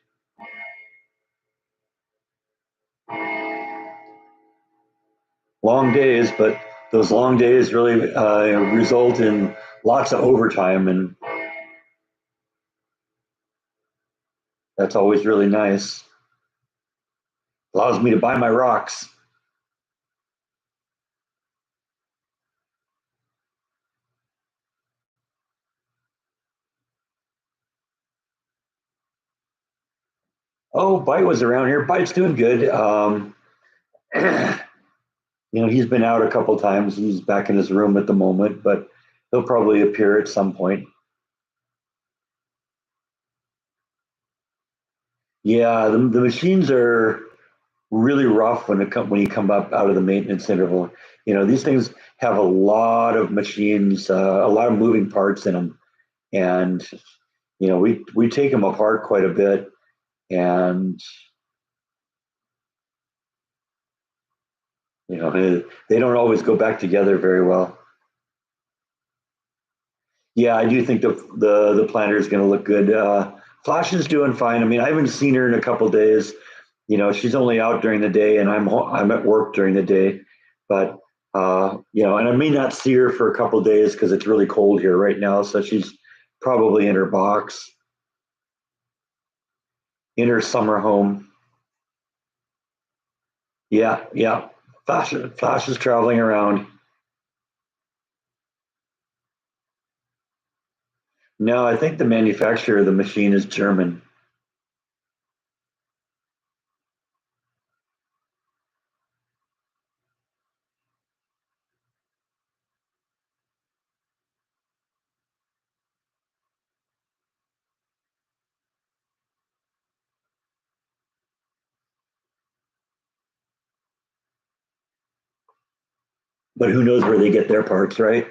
Long days, but those long days really result in lots of overtime, and that's always really nice. Allows me to buy my rocks. Oh, Bite was around here. Bite's doing good. He's been out a couple times. He's back in his room at the moment, but he'll probably appear at some point. Yeah, the machines are really rough when you come up out of the maintenance interval. These things have a lot of machines, a lot of moving parts in them, and we take them apart quite a bit, and they don't always go back together very well. Yeah, I do think the planter is going to look good. Flash is doing fine. I mean, I haven't seen her in a couple of days. She's only out during the day, and I'm at work during the day. But and I may not see her for a couple of days because it's really cold here right now. So she's probably in her box, in her summer home. Yeah, yeah. Flash is traveling around. No, I think the manufacturer of the machine is German. But who knows where they get their parts, right?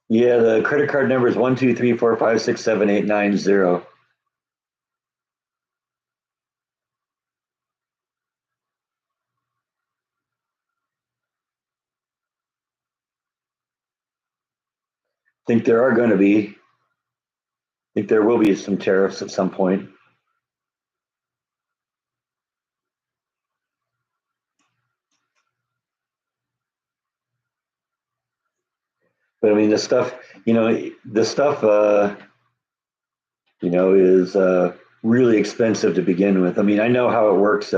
Yeah, the credit card number is 1 2 3 4 5 6 7 8 9 0. Think there are going to be. Think there will be some tariffs at some point. But I mean, the stuff, the stuff, is really expensive to begin with. I mean, I know how it works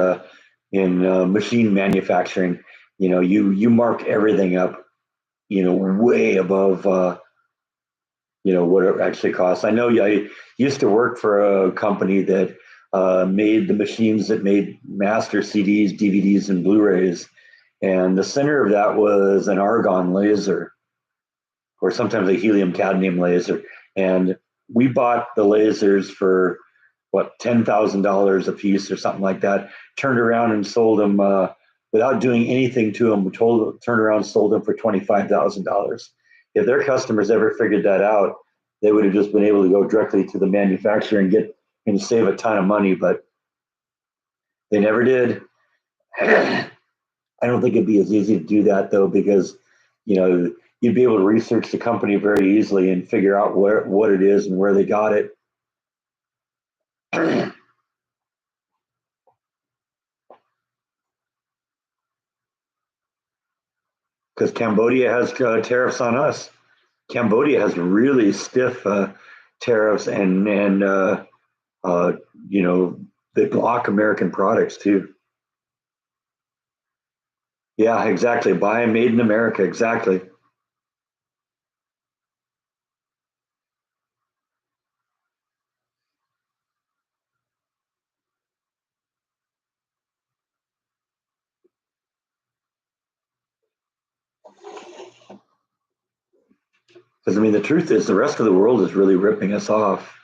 in machine manufacturing. You mark everything up, way above, what it actually costs. I know I used to work for a company that made the machines that made master CDs, DVDs, and Blu-rays, and the center of that was an argon laser, or sometimes a helium cadmium laser. And we bought the lasers for what, $10,000 a piece or something like that. Turned around and sold them without doing anything to them. Turned around and sold them for $25,000. If their customers ever figured that out, they would have just been able to go directly to the manufacturer and get and save a ton of money. But they never did. I don't think it'd be as easy to do that though, because you'd be able to research the company very easily and figure out what it is and where they got it. Because Cambodia has tariffs on us. Cambodia has really stiff tariffs, and uh, you know they block American products too. Yeah, exactly. Buy made in America. Exactly. Because I mean, the truth is, the rest of the world is really ripping us off.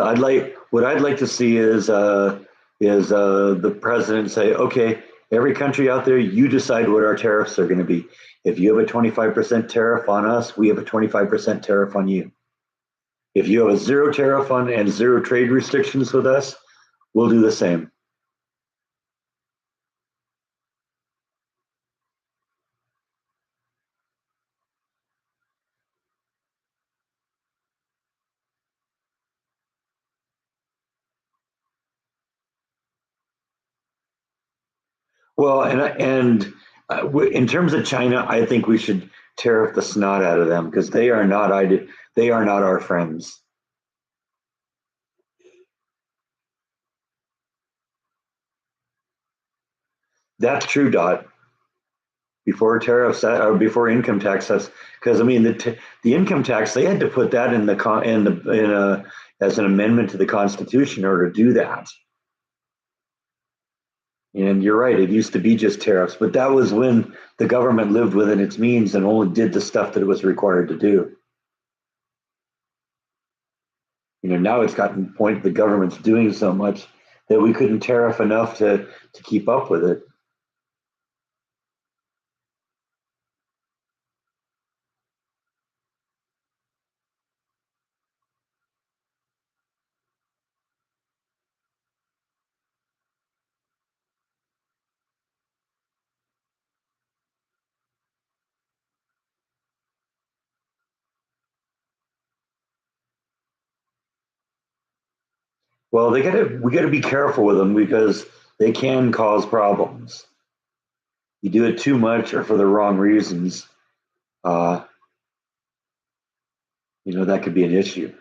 I'd like what I'd like to see is the president say, okay, every country out there, you decide what our tariffs are going to be. If you have a 25% tariff on us, we have a 25% tariff on you. If you have a zero tariff on and zero trade restrictions with us, we'll do the same. Well, in terms of China, I think we should tariff the snot out of them because they are not our friends. That's true, Dot. Before tariffs or before income tax, that's because I mean the income tax, they had to put that in the con in a as an amendment to the Constitution in order to do that. And you're right, it used to be just tariffs, but that was when the government lived within its means and only did the stuff that it was required to do. Now it's gotten to the point the government's doing so much that we couldn't tariff enough to keep up with it. Well, we got to be careful with them because they can cause problems. You do it too much or for the wrong reasons, uh, that could be an issue.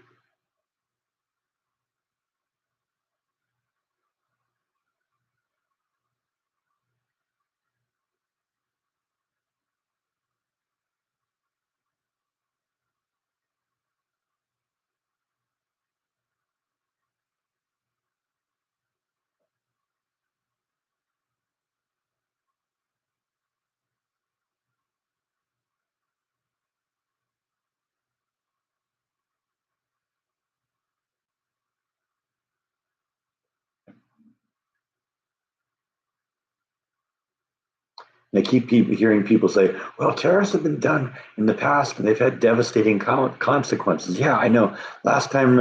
And I keep hearing people say, well, tariffs have been done in the past and they've had devastating consequences. Yeah, I know. Last time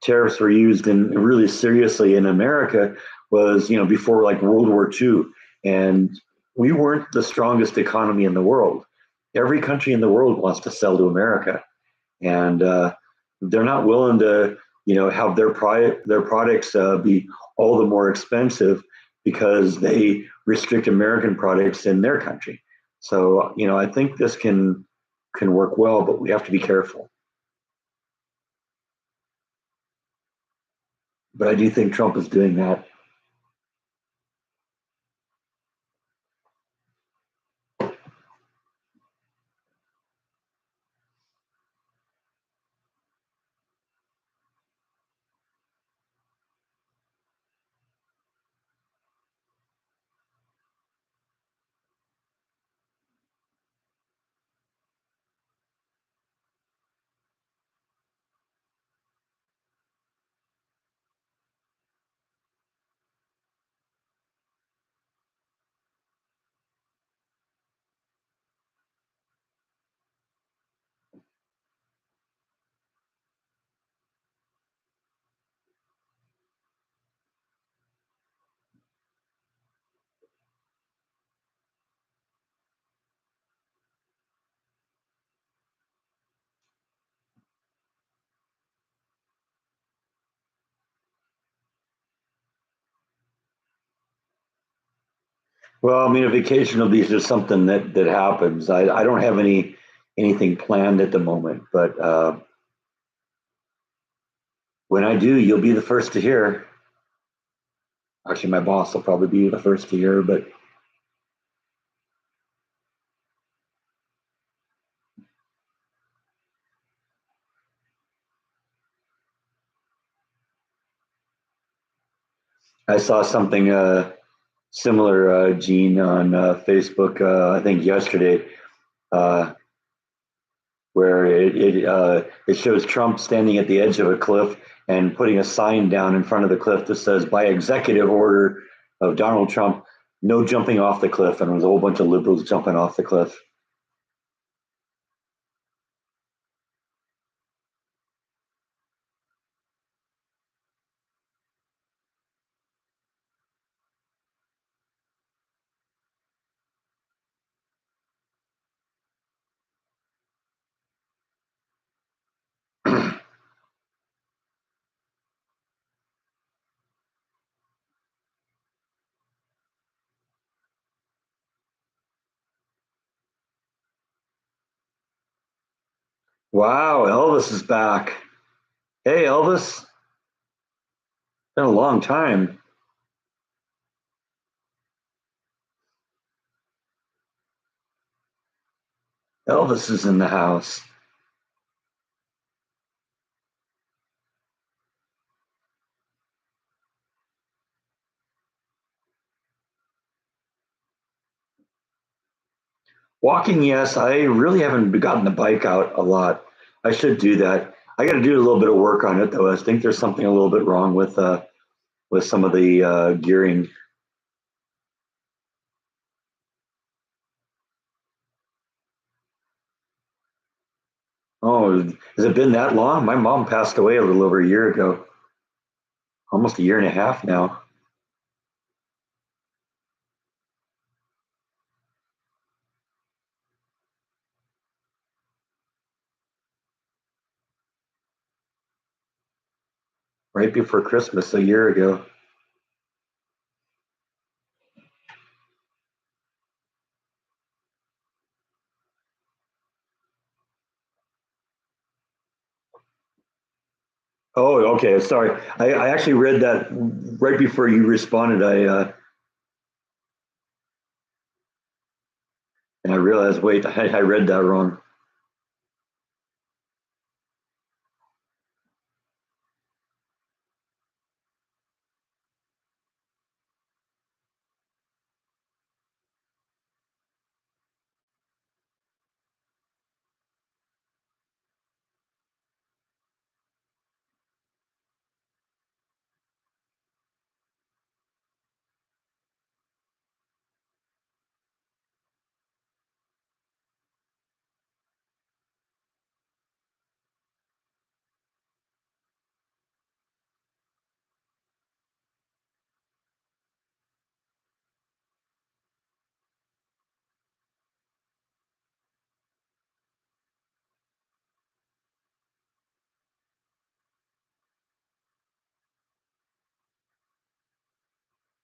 tariffs were used in really seriously in America was, before like World War II. And we weren't the strongest economy in the world. Every country in the world wants to sell to America. And they're not willing to, have their products be all the more expensive because they restrict American products in their country. So, I think this can work well, but we have to be careful. But I do think Trump is doing that. Well, I mean, a vacation will be just something that happens. I don't have anything planned at the moment, but when I do, you'll be the first to hear. Actually, my boss will probably be the first to hear, but I saw something similar, Gene, on Facebook. I think yesterday, uh, where it shows Trump standing at the edge of a cliff and putting a sign down in front of the cliff that says, "By executive order of Donald Trump, no jumping off the cliff." And there was a whole bunch of liberals jumping off the cliff. Wow, Elvis is back. Hey, Elvis, been a long time. Elvis is in the house. Walking, yes. I really haven't gotten the bike out a lot. I should do that. I got to do a little bit of work on it, though. I think there's something a little bit wrong with some of the gearing. Oh, has it been that long? My mom passed away a little over a year ago, almost a year and a half now. Right before Christmas a year ago. Oh, okay. Sorry. I actually read that right before you responded. And I realized, wait, I read that wrong.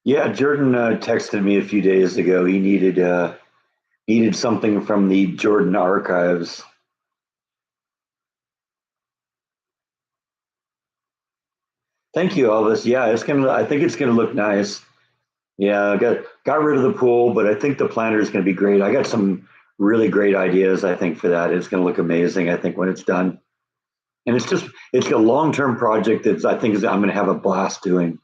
Yeah, Jordan texted me a few days ago. He needed something from the Jordan archives. Thank you, Elvis. Yeah, it's gonna. I think it's gonna look nice. Yeah, I got rid of the pool, but I think the planter is gonna be great. I got some really great ideas. I think for that, it's gonna look amazing. I think when it's done, and it's a long term project that I think I'm gonna have a blast doing.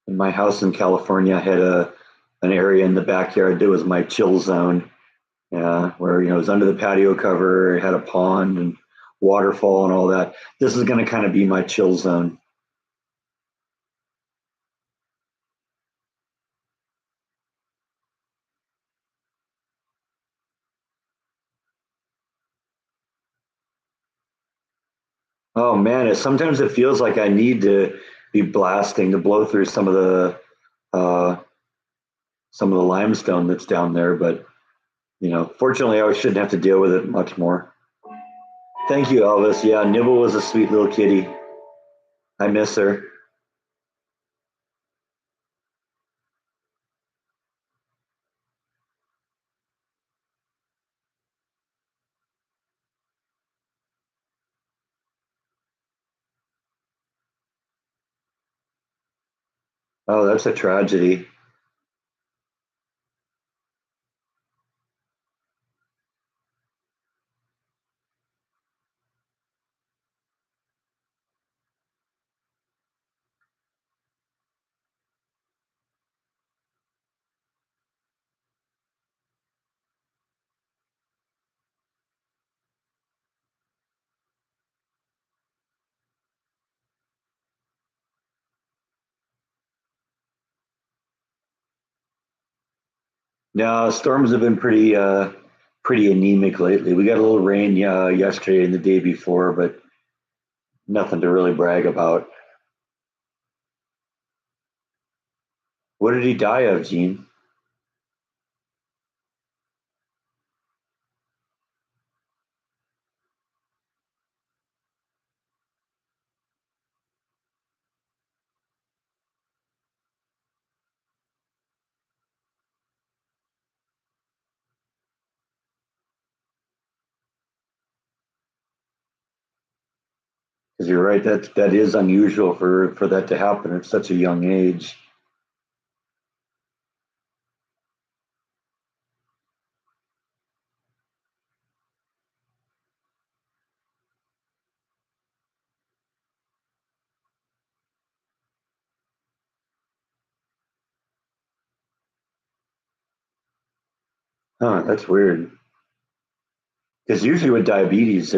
In my house in California, I had a an area in the backyard that was my chill zone. Yeah, where it was under the patio cover, it had a pond and waterfall and all that. This is going to kind of be my chill zone. Oh man, sometimes it feels like I need to be blasting to blow through uh, some of the limestone that's down there, but fortunately, I shouldn't have to deal with it much more. Thank you, Elvis. Yeah, Nibble was a sweet little kitty. I miss her. Oh, that's a tragedy. Now, storms have been pretty anemic lately. We got a little rain yesterday and the day before, but nothing to really brag about. What did he die of, Gene? Because you're right, that is unusual for that to happen at such a young age. Huh, that's weird. Because usually with diabetes,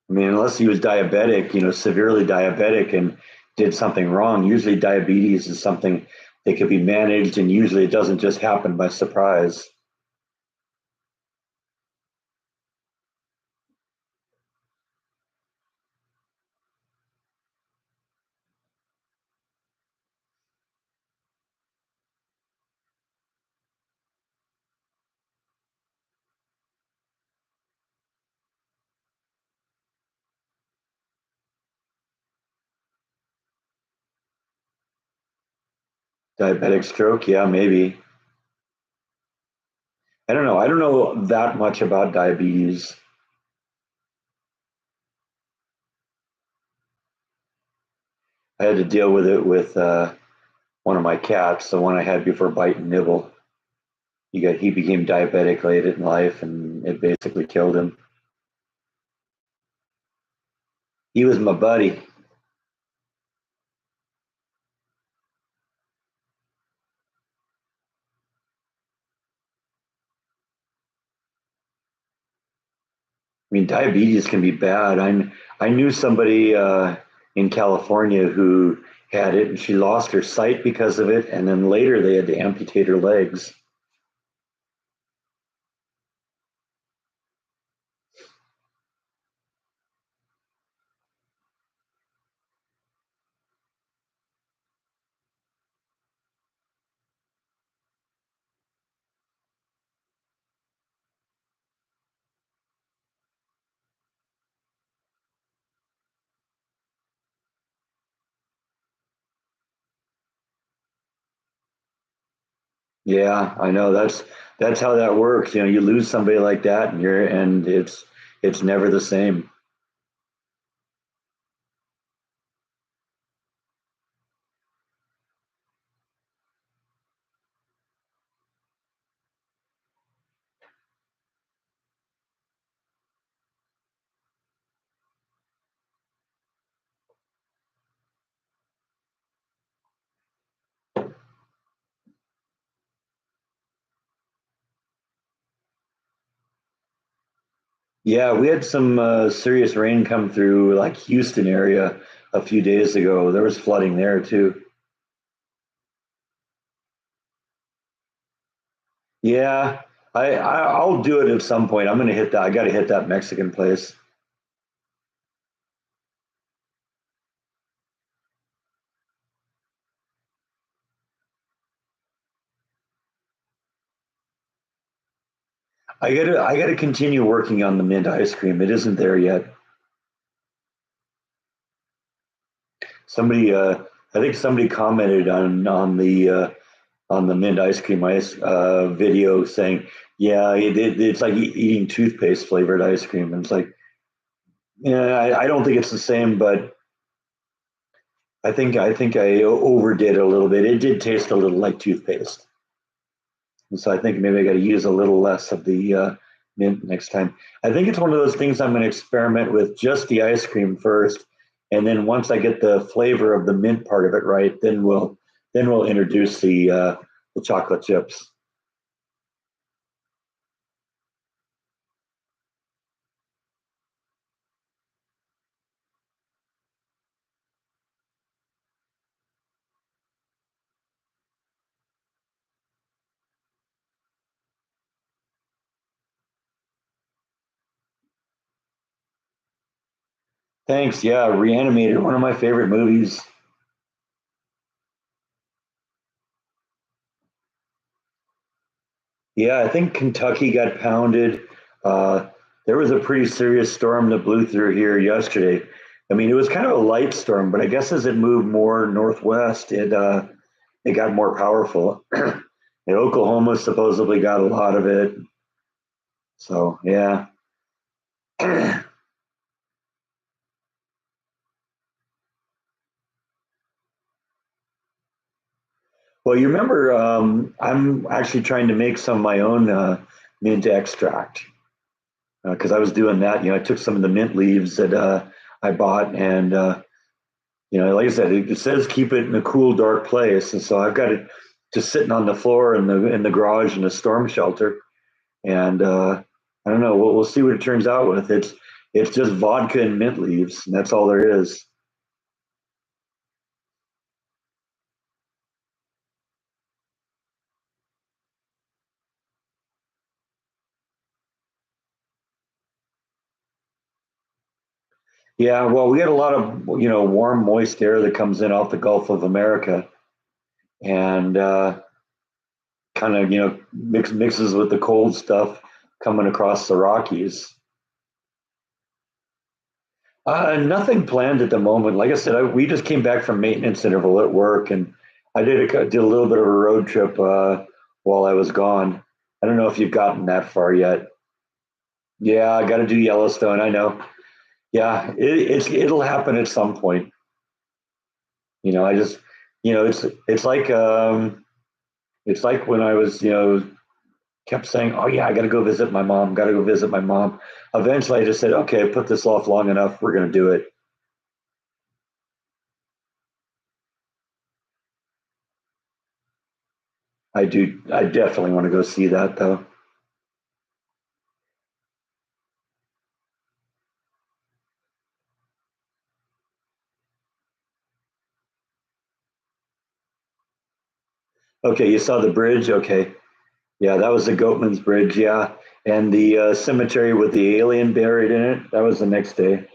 I mean, unless he was diabetic, severely diabetic and did something wrong, usually diabetes is something that could be managed, and usually it doesn't just happen by surprise. Diabetic stroke, yeah, maybe. I don't know. I don't know that much about diabetes. I had to deal with it with one of my cats, the one I had before Bite and Nibble. He became diabetic late in life, and it basically killed him. He was my buddy. I mean, diabetes can be bad. I knew somebody in California who had it, and she lost her sight because of it, and then later they had to amputate her legs. Yeah, I know that's how that works. You know, you lose somebody like that, and it's never the same. Yeah, we had some serious rain come through like Houston area a few days ago. There was flooding there too. Yeah, I'll do it at some point. I'm gonna hit that. I got to hit that Mexican place. I gotta continue working on the mint ice cream. It isn't there yet. Somebody, I think somebody commented on the mint ice cream ice video saying, yeah, it's like eating toothpaste flavored ice cream. And it's like, yeah, I don't think it's the same, but I think I overdid it a little bit. It did taste a little like toothpaste, and so I think maybe I got to use a little less of the mint next time. I think it's one of those things I'm going to experiment with just the ice cream first, and then once I get the flavor of the mint part of it right, then we'll introduce the chocolate chips. Thanks. Yeah, Reanimator, one of my favorite movies. Yeah, I think Kentucky got pounded. Uh, there was a pretty serious storm that blew through here yesterday. I mean, it was kind of a light storm, but I guess as it moved more northwest, it got more powerful. And Oklahoma supposedly got a lot of it. So yeah. Well, you remember, I'm actually trying to make some of my own mint extract because I was doing that. You know, I took some of the mint leaves that I bought and like I said, it says keep it in a cool, dark place, and so I've got it just sitting on the floor in the garage in a storm shelter. And I don't know. We'll see what it turns out with. It's just vodka and mint leaves, and that's all there is. Yeah. Well, we get a lot of warm, moist air that comes in off the Gulf of America, and kind of mixes with the cold stuff coming across the Rockies. Nothing planned at the moment. Like I said, we just came back from maintenance interval at work, and I did a little bit of a road trip while I was gone. I don't know if you've gotten that far yet. Yeah, I got to do Yellowstone. I know. Yeah, it'll happen at some point. I just it's like when I was kept saying, "Oh yeah, I got to go visit my mom. Got to go visit my mom." Eventually, I just said, "Okay, I put this off long enough. We're going to do it." I do. I definitely want to go see that though. Okay, you saw the bridge. Okay, yeah, that was the Goatman's Bridge. Yeah, and the cemetery with the alien buried in it. That was the next day.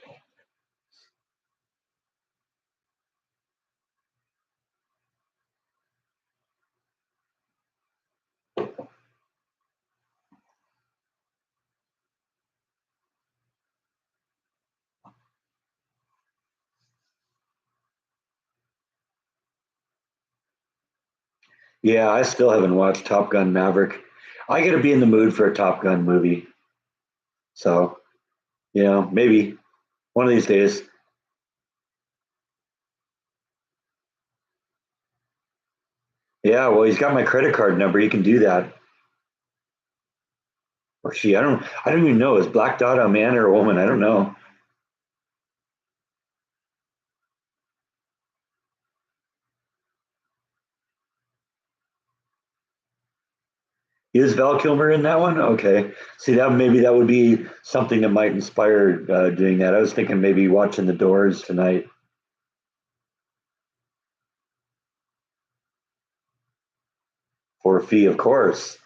Yeah, I still haven't watched Top Gun Maverick. I got to be in the mood for a Top Gun movie. So, maybe one of these days. Yeah, well, he's got my credit card number. He can do that. Or she. I don't even know. Is Black Dot a man or a woman? I don't know. Is Val Kilmer in that one? Okay. See, that maybe that would be something that might inspire doing that. I was thinking maybe watching The Doors tonight for a fee, of course.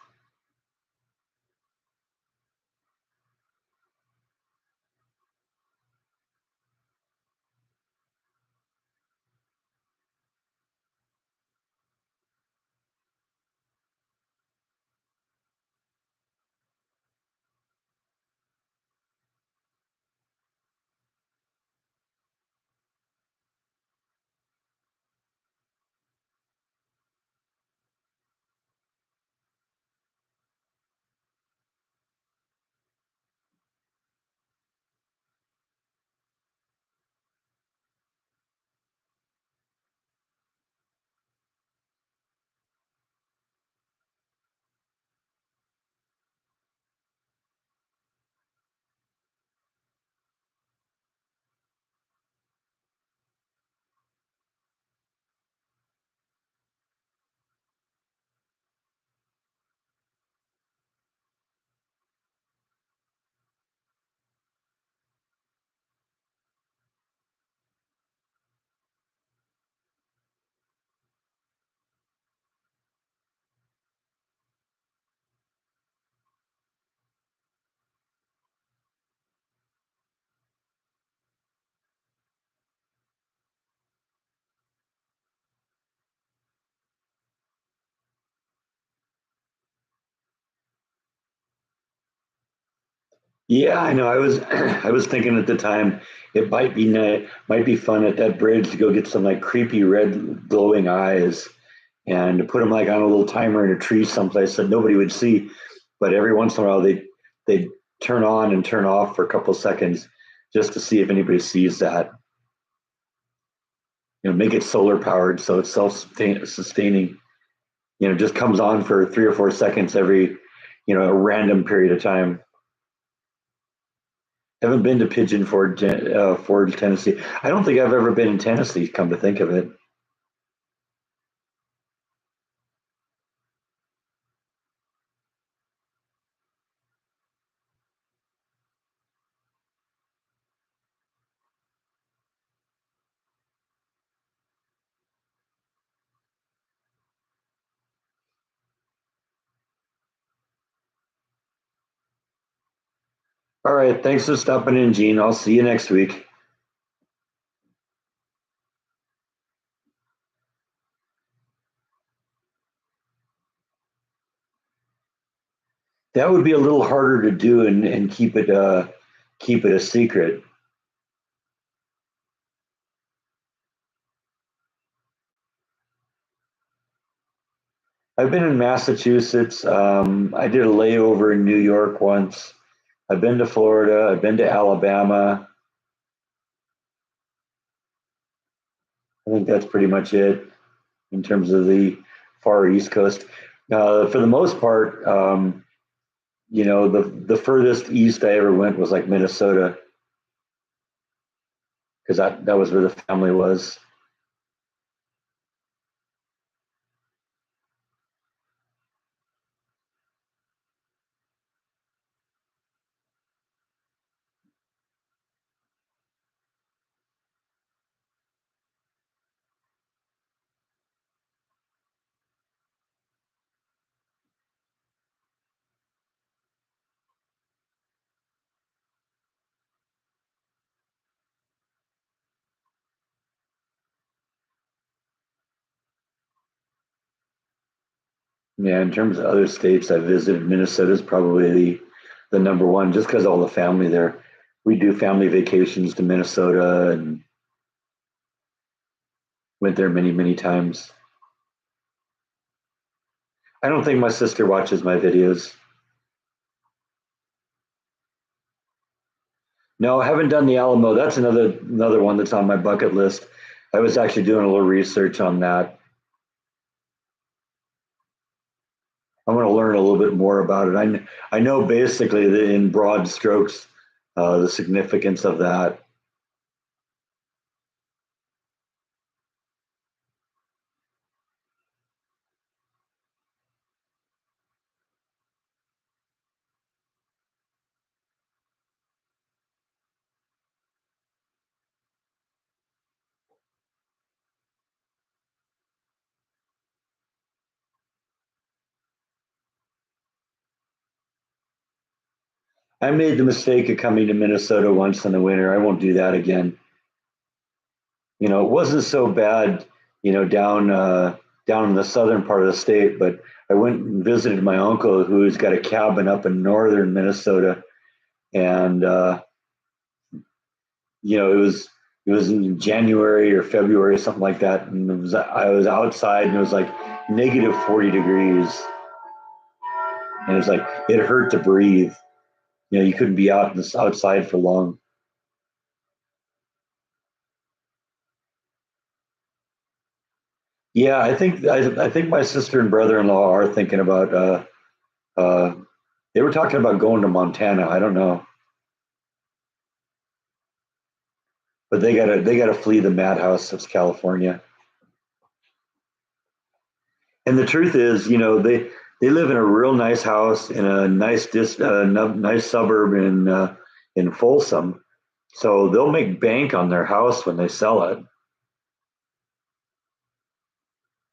Yeah, I know. I was I was thinking at the time it might be fun at that bridge to go get some like creepy red glowing eyes and to put them like on a little timer in a tree someplace that nobody would see. But every once in a while they turn on and turn off for a couple of seconds just to see if anybody sees that. Make it solar powered so it's self-sustaining. Just comes on for 3 or 4 seconds every a random period of time. Haven't been to Pigeon Forge, Forge, Tennessee. I don't think I've ever been in Tennessee. Come to think of it. All right, thanks for stopping in, Gene. I'll see you next week. That would be a little harder to do and keep it a secret. I've been in Massachusetts. I did a layover in New York once. I've been to Florida. I've been to Alabama. I think that's pretty much it in terms of the far East Coast. For the most part, the furthest east I ever went was like Minnesota because that was where the family was. Yeah, in terms of other states I visited, Minnesota is probably the number one, just because all the family there. We do family vacations to Minnesota and went there many times. I don't think my sister watches my videos. No, I haven't done the Alamo. That's another one that's on my bucket list. I was actually doing a little research on that. I want to learn a little bit more about it. I know basically in broad strokes the significance of that. I made the mistake of coming to Minnesota once in the winter. I won't do that again. It wasn't so bad, down in the southern part of the state, but I went and visited my uncle who's got a cabin up in northern Minnesota, and it was in January or February or something like that, and I was outside and it was like negative 40 degrees, and it was like it hurt to breathe. You couldn't be outside for long. Yeah, I think my sister and brother-in-law are thinking about. Uh, they were talking about going to Montana. I don't know, but they gotta flee the madhouse of California. And the truth is, they live in a real nice house in a nice suburb in Folsom, so they'll make bank on their house when they sell it,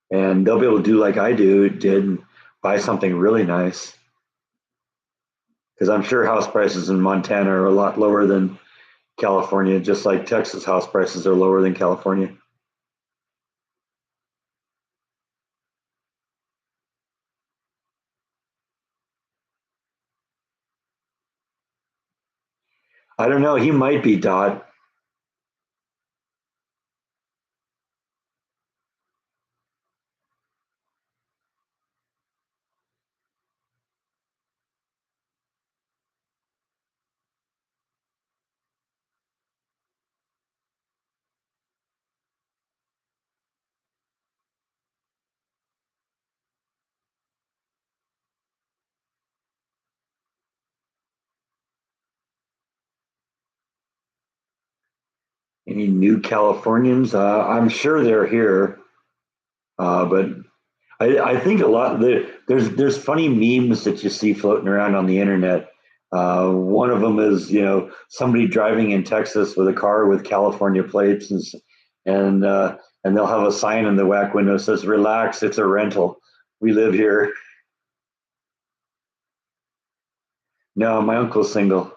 and they'll be able to do like I did, and buy something really nice. Because I'm sure house prices in Montana are a lot lower than California, just like Texas house prices are lower than California. I don't know. He might be Dot. Any new Californians? I'm sure they're here, but I think a lot there's funny memes that you see floating around on the internet. One of them is somebody driving in Texas with a car with California plates, and they'll have a sign in the back window that says "Relax, it's a rental. We live here." No, my uncle's single.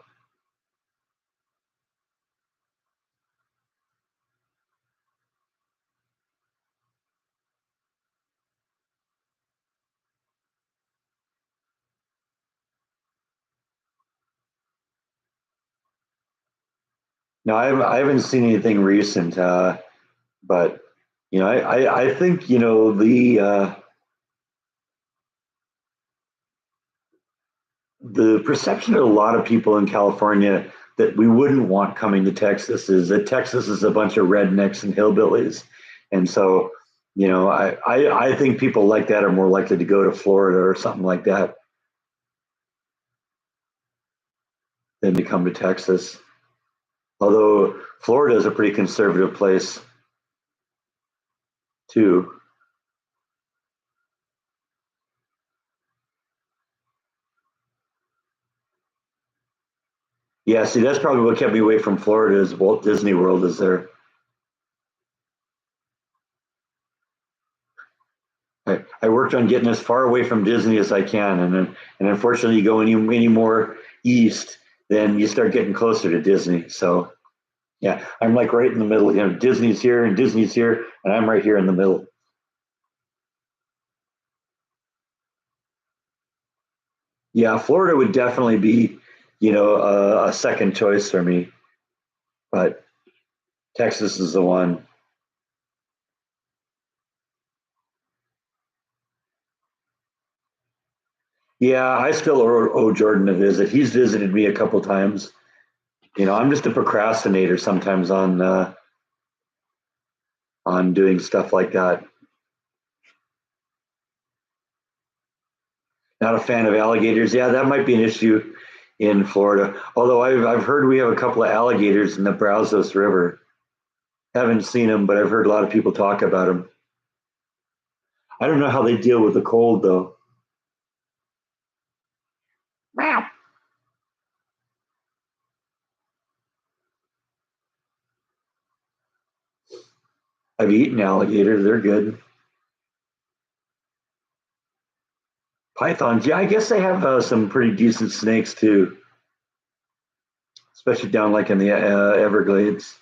No, I haven't seen anything recent, but I think the perception of a lot of people in California that we wouldn't want coming to Texas is that Texas is a bunch of rednecks and hillbillies, and so I think people like that are more likely to go to Florida or something like that than to come to Texas. Although Florida is a pretty conservative place too. Yeah, see, that's probably what kept me away from Florida is Walt Disney World is there. I worked on getting as far away from Disney as I can, and unfortunately, you go any more east, then you start getting closer to Disney. So yeah, I'm like right in the middle. Disney's here and Disney's here, and I'm right here in the middle. Yeah, Florida would definitely be, a second choice for me, but Texas is the one. Yeah, I still owe Jordan a visit. He's visited me a couple times. I'm just a procrastinator sometimes on doing stuff like that. Not a fan of alligators. Yeah, that might be an issue in Florida. Although I've heard we have a couple of alligators in the Brazos River. Haven't seen them, but I've heard a lot of people talk about them. I don't know how they deal with the cold though. Wow. I've eaten alligators. They're good. Pythons. Yeah, I guess they have some pretty decent snakes too, especially down like in the Everglades.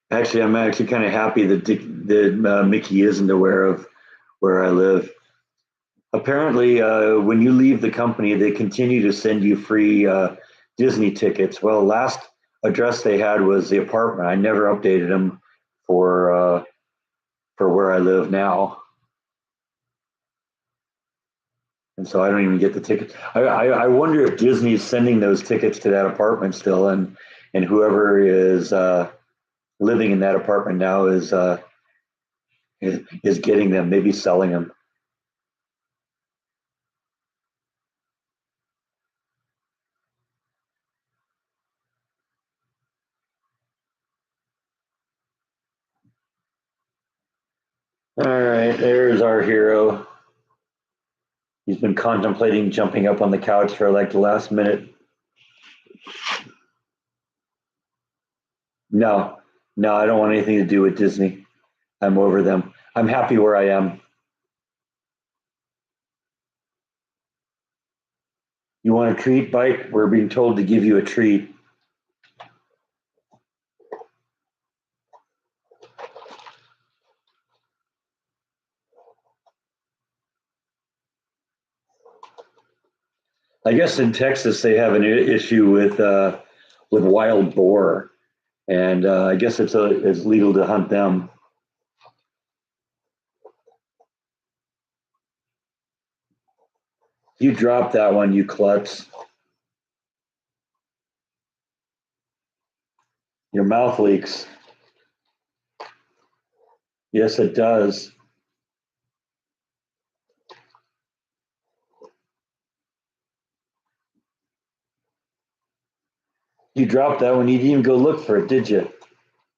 Actually, I'm actually kind of happy that Mickey isn't aware of where I live. Apparently, when you leave the company, they continue to send you free Disney tickets. Well, last address they had was the apartment. I never updated them for where I live now, and so I don't even get the tickets. I wonder if Disney is sending those tickets to that apartment still, and whoever is living in that apartment now is getting them, maybe selling them. All right, there's our hero. He's been contemplating jumping up on the couch for like the last minute. No, no, I don't want anything to do with Disney. I'm over them. I'm happy where I am. You want a treat, Bite? We're being told to give you a treat. I guess in Texas they have an issue with wild boar, and I guess it's legal to hunt them. You dropped that one, you klutz. Your mouth leaks. Yes, it does. You dropped that one. You didn't even go look for it, did you?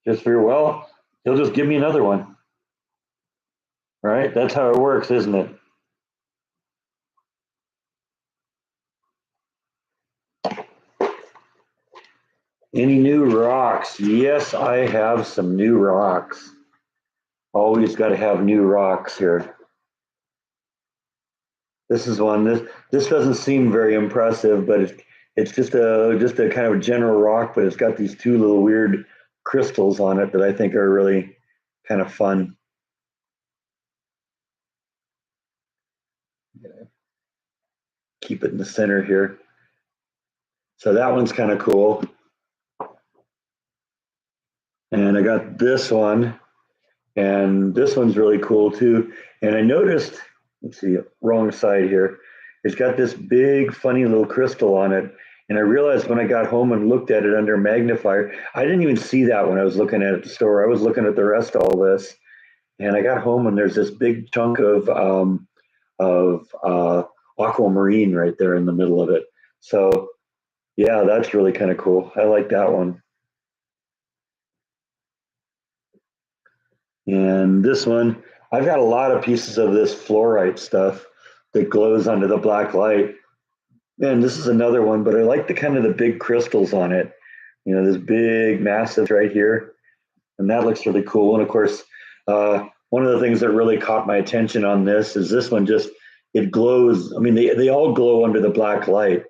Just for well, he'll just give me another one. Right? That's how it works, isn't it? Any new rocks? Yes, I have some new rocks. Always got to have new rocks here. This is one. This doesn't seem very impressive, but it's just a kind of general rock, but it's got these two little weird crystals on it that I think are really kind of fun. Keep it in the center here. So that one's kind of cool. And I got this one, and this one's really cool too. And I noticed, let's see, wrong side here. It's got this big, funny little crystal on it. And I realized when I got home and looked at it under magnifier, I didn't even see that when I was looking at it at the store. I was looking at the rest of all this, and I got home and there's this big chunk of aquamarine right there in the middle of it. So yeah, that's really kind of cool. I like that one. And this one, I've got a lot of pieces of this fluorite stuff that glows under the black light. And this is another one, but I like the kind of the big crystals on it. This big, massive right here. And that looks really cool. And of course, one of the things that really caught my attention on this one just, it glows. I mean, they all glow under the black light,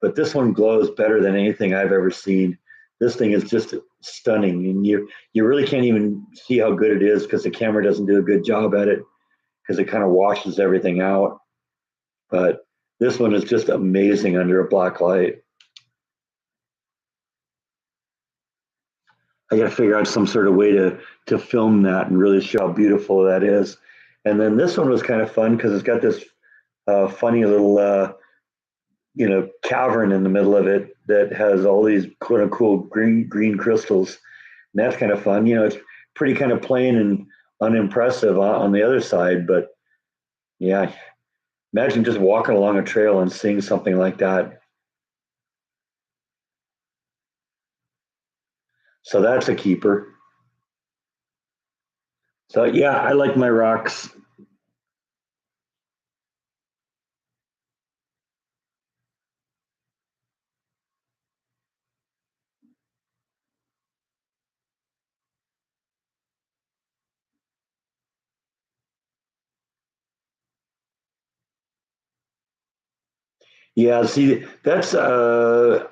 but this one glows better than anything I've ever seen. This thing is just stunning, and you really can't even see how good it is because the camera doesn't do a good job at it because it kind of washes everything out. But This one is just amazing under a black light. I got to figure out some sort of way to film that and really show how beautiful that is. And then this one was kind of fun because it's got this funny little cavern in the middle of it that has all these cool green crystals. And that's kind of fun. It's pretty kind of plain and unimpressive on the other side, but yeah, imagine just walking along a trail and seeing something like that. So that's a keeper. So yeah, I like my rocks. Yeah, see, that's I'm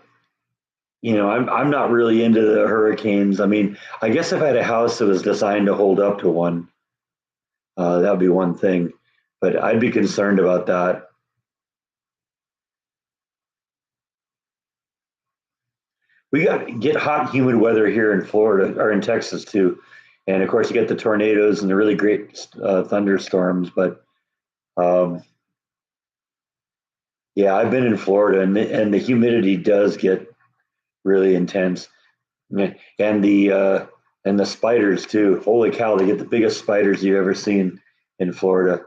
not really into the hurricanes. I mean, I guess if I had a house that was designed to hold up to one, that would be one thing. But I'd be concerned about that. We get hot, humid weather here in Florida or in Texas too, and of course you get the tornadoes and the really great thunderstorms. But um, yeah, I've been in Florida, and the humidity does get really intense. Yeah, and the spiders too. Holy cow, they get the biggest spiders you've ever seen in Florida.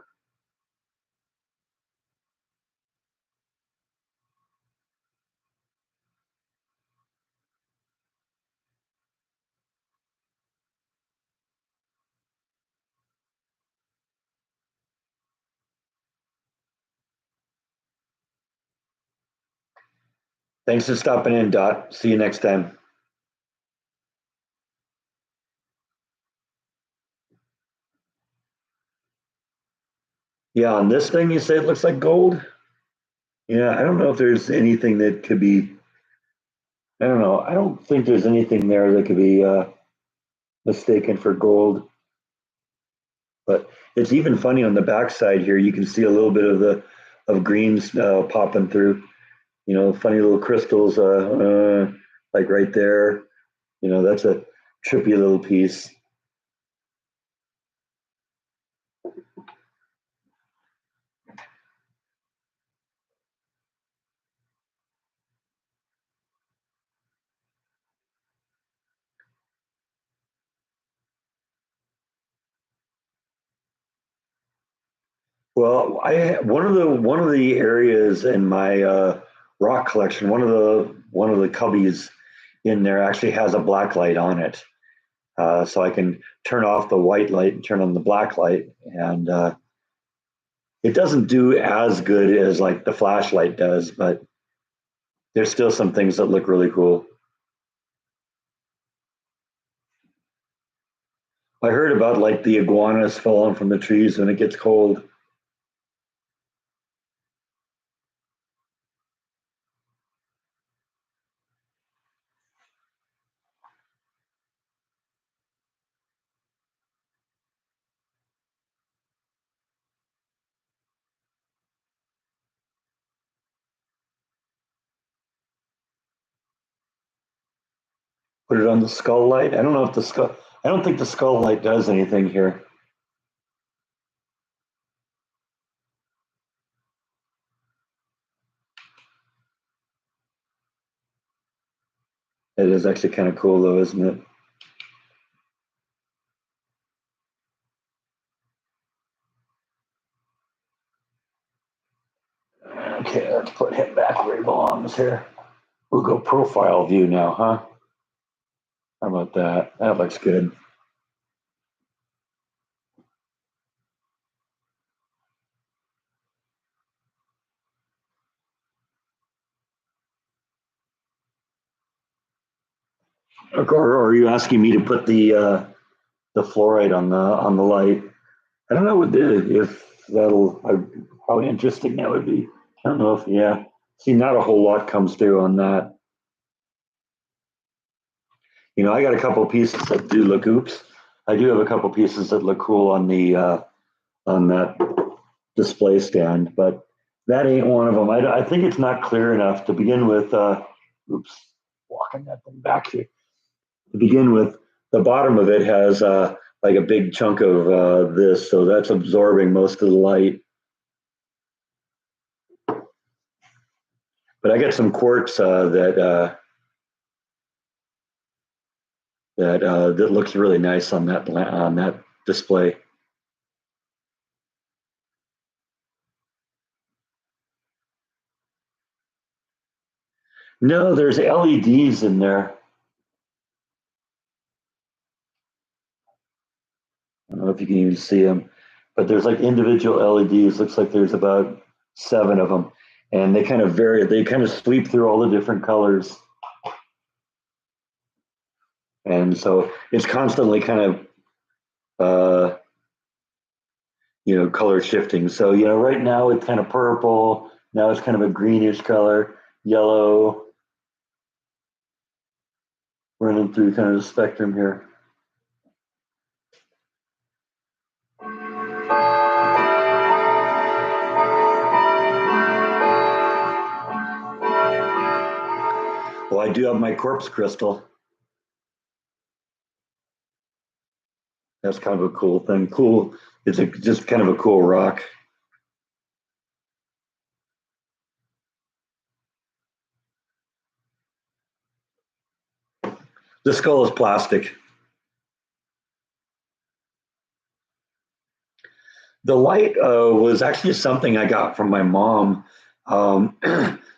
Thanks for stopping in, Dot. See you next time. Yeah, on this thing you say it looks like gold. Yeah, I don't know if there's anything that could be. I don't know. I don't think there's anything there that could be mistaken for gold. But it's even funny on the backside here. You can see a little bit of the of greens popping through. Funny little crystals, like right there. That's a trippy little piece. Well, I one of the areas in my rock collection, one of the cubbies in there actually has a black light on it, so I can turn off the white light and turn on the black light, and it doesn't do as good as like the flashlight does, but there's still some things that look really cool. I heard about like the iguanas falling from the trees when it gets cold. Put it on the skull light. I don't know if the skull. I don't think the skull light does anything here. It is actually kind of cool though, isn't it? Okay, let's put him back where he belongs here. We'll go profile view now, huh? How about that? That looks good. Or are you asking me to put the fluoride on the light? I don't know if that'll how interesting that would be. I don't know if yeah. See, not a whole lot comes through on that. I got a couple pieces that do look. Oops, I do have a couple pieces that look cool on the on that display stand, but That ain't one of them. I think it's not clear enough to begin with. Oops, walking that thing back here. To begin with, the bottom of it has like a big chunk of this, so that's absorbing most of the light. But I got some quartz that looks really nice on that display. No, there's LEDs in there. I don't know if you can even see them, but there's like individual LEDs. Looks like there's about 7 of them, and they kind of vary. They kind of sweep through all the different colors, and so it's constantly kind of uh, color shifting. So right now it's kind of purple. Now it's kind of a greenish color, yellow, running through kind of the spectrum here. Well, I do have my quartz crystal. That's kind of a cool thing. Cool. It's just kind of a cool rock. The skull is plastic. The light was actually something I got from my mom.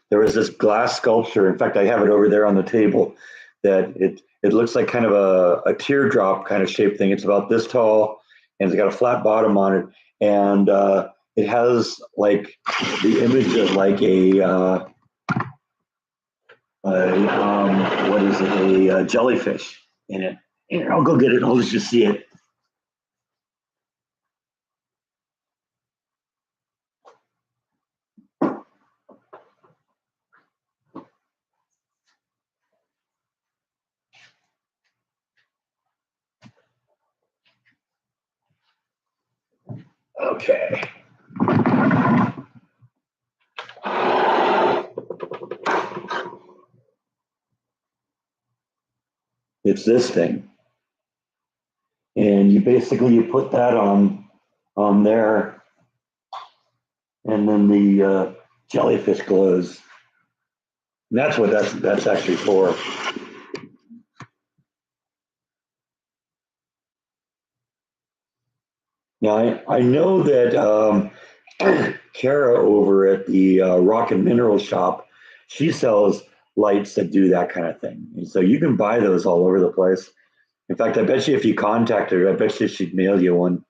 There was this glass sculpture. In fact, I have it over there on the table. That it looks like kind of a teardrop kind of shaped thing. It's about this tall, and it's got a flat bottom on it, and it has like the image of like what is it? A jellyfish in it. Here, I'll go get it. I'll let you see it. Okay. It's this thing, and you put that on there, and then the jellyfish glows. And that's what that's actually for. Now I know that Kara over at the Rock and Mineral Shop, she sells lights that do that kind of thing, and so you can buy those all over the place. In fact, I bet you if you contacted her, I bet you she'd mail you one.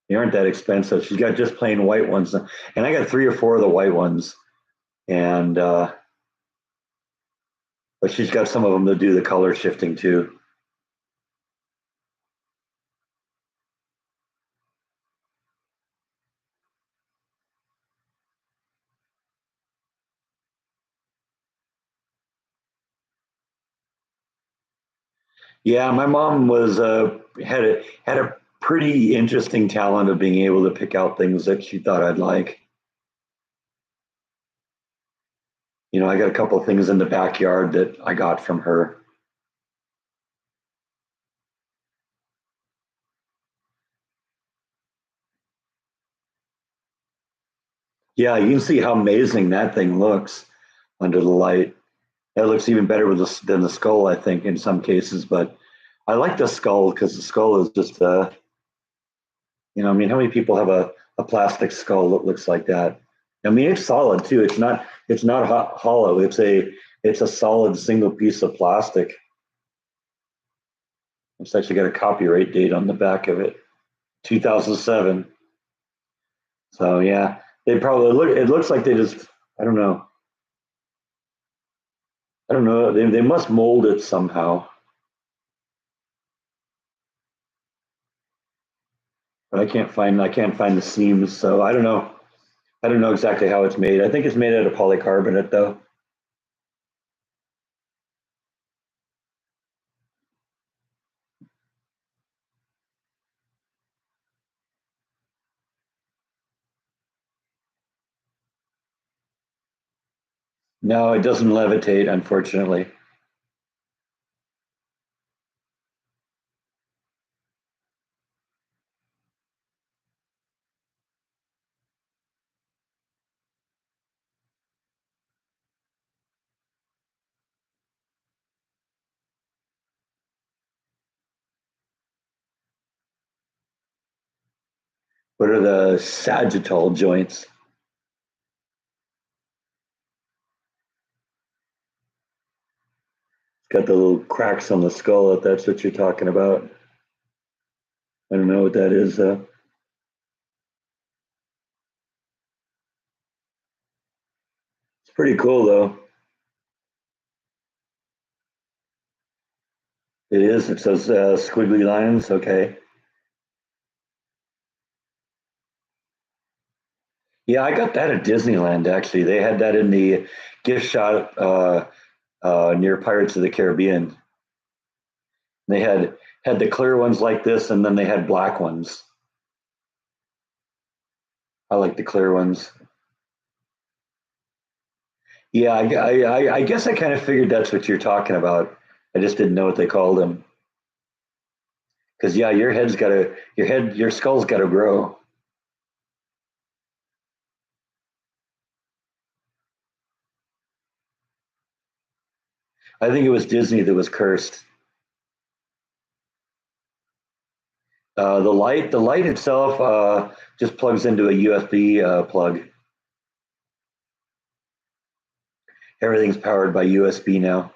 They aren't that expensive. She's got just plain white ones, and I got 3 or 4 of the white ones, and but she's got some of them that do the color shifting too. Yeah, my mom was had a pretty interesting talent of being able to pick out things that she thought I'd like. I got a couple of things in the backyard that I got from her. Yeah, you can see how amazing that thing looks under the light. It looks even better than the skull, I think, in some cases. But I like the skull because the skull is just, I mean, how many people have a plastic skull that looks like that? I mean, it's solid too. It's not hollow. It's a solid single piece of plastic. It's actually got a copyright date on the back of it, 2007. So yeah, they probably look. It looks like they just. I don't know. I don't know. They must mold it somehow, but I can't find the seams. So I don't know. I don't know exactly how it's made. I think it's made out of polycarbonate though. No, it doesn't levitate, unfortunately. What are the sagittal joints? It's got the little cracks on the skull, if that's what you're talking about. I don't know what that is. It's pretty cool, though. It is. It says squiggly lines. Okay. Yeah, I got that at Disneyland, actually. They had that in the gift shop near Pirates of the Caribbean. They had the clear ones like this, and then they had black ones. I like the clear ones. Yeah, I guess I kind of figured that's what you're talking about. I just didn't know what they called them. Because yeah, your skull's got to grow. I think it was Disney that was cursed. The light itself just plugs into a USB plug. Everything's powered by USB now.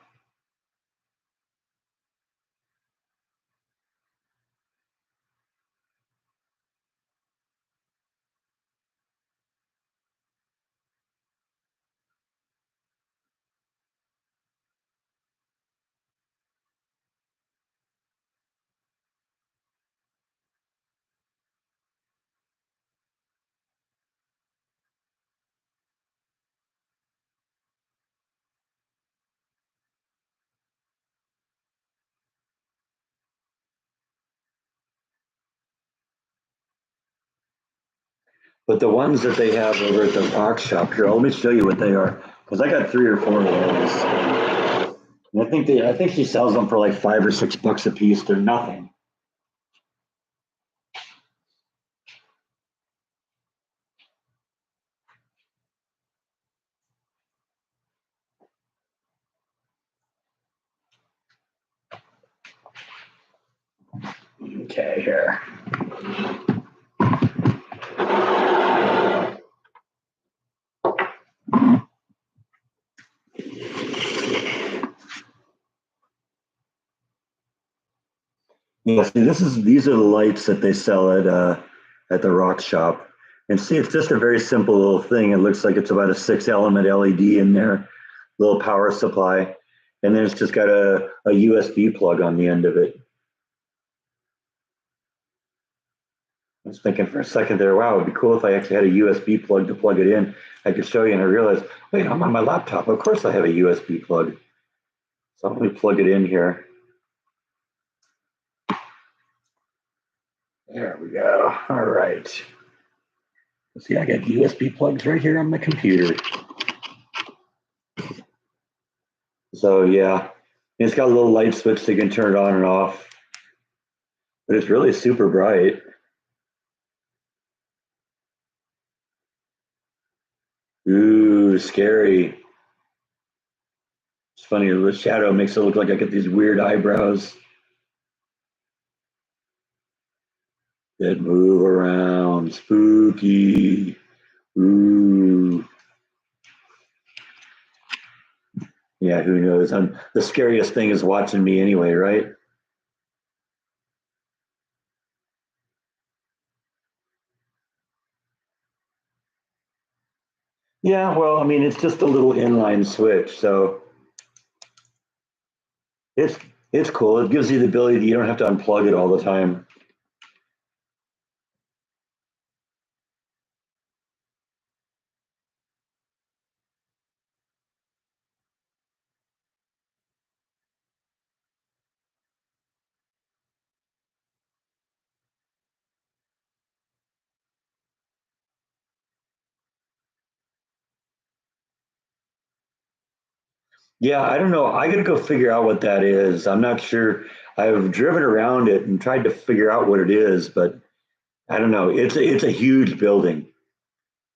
But the ones that they have over at the rock shop here, let me show you what they are. Because I got three or four of those. And I think she sells them for like $5 or $6 a piece. They're nothing. Okay, here. Yeah, see, these are the lights that they sell at the rock shop. And see, it's just a very simple little thing. It looks like it's about a 6 element LED in there, little power supply, and then it's just got a USB plug on the end of it. I was thinking for a second there, wow, it'd be cool if I actually had a USB plug to plug it in. I could show you, and I realized, wait, I'm on my laptop. Of course, I have a USB plug. So let me plug it in here. There we go. All right. See, I got USB plugs right here on my computer. So yeah, it's got a little light switch so you can turn it on and off, but it's really super bright. Ooh, scary. It's funny, the shadow makes it look like I get these weird eyebrows that move around. Spooky. Ooh. Yeah, who knows? The scariest thing is watching me anyway, right? Yeah, well, I mean, it's just a little inline switch, so it's it's cool. It gives you the ability you don't have to unplug it all the time. Yeah, I don't know. I got to go figure out what that is. I'm not sure. I've driven around it and tried to figure out what it is, but I don't know. It's a huge building.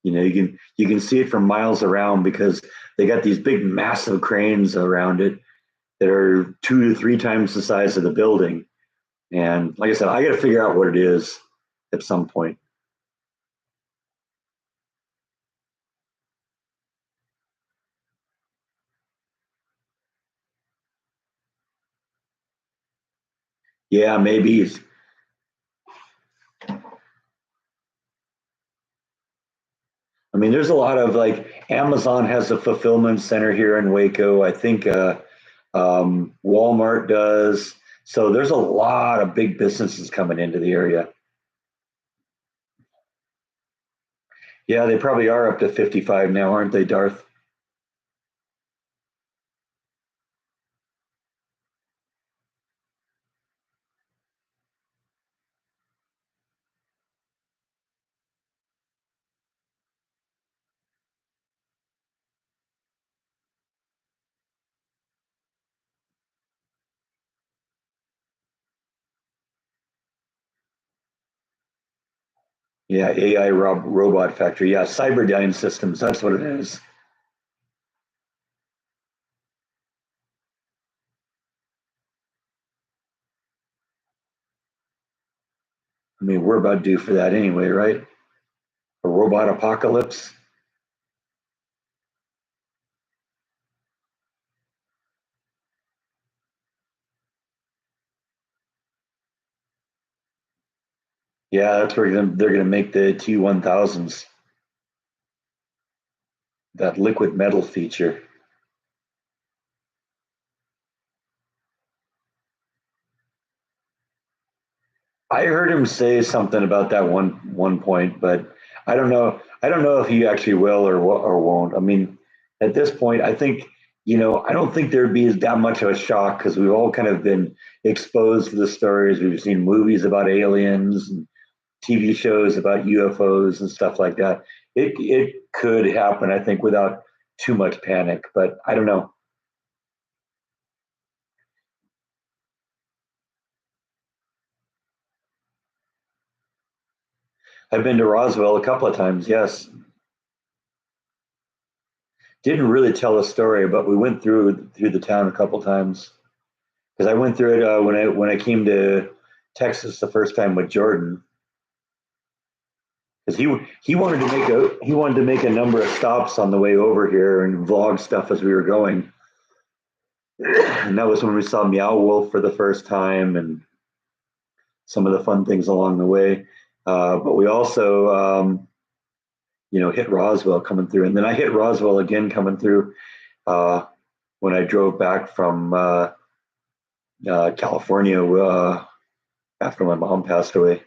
You can see it from miles around because they got these big, massive cranes around it that are 2 to 3 times the size of the building. And like I said, I got to figure out what it is at some point. Yeah, maybe. I mean, there's a lot of like Amazon has a fulfillment center here in Waco. I think Walmart does. So there's a lot of big businesses coming into the area. Yeah, they probably are up to 55 now, aren't they, Darth? Yeah, AI robot factory. Yeah, Cyberdyne Systems. That's what it is. I mean, we're about due for that anyway, right? A robot apocalypse. Yeah, that's where they're gonna make the T1000s, that liquid metal feature. I heard him say something about that one point, but I don't know. I don't know if he actually will or won't. I mean, at this point, I think I don't think there'd be that much of a shock because we've all kind of been exposed to the stories. We've seen movies about aliens and TV shows about UFOs and stuff like that. It could happen, I think, without too much panic. But I don't know. I've been to Roswell a couple of times. Yes, didn't really tell a story, but we went through the town a couple times because I went through it when I came to Texas the first time with Jordan because he wanted to make a number of stops on the way over here and vlog stuff as we were going, and that was when we saw Meow Wolf for the first time and some of the fun things along the way. But we also hit Roswell coming through, and then I hit Roswell again coming through uh, when I drove back from California after my mom passed away.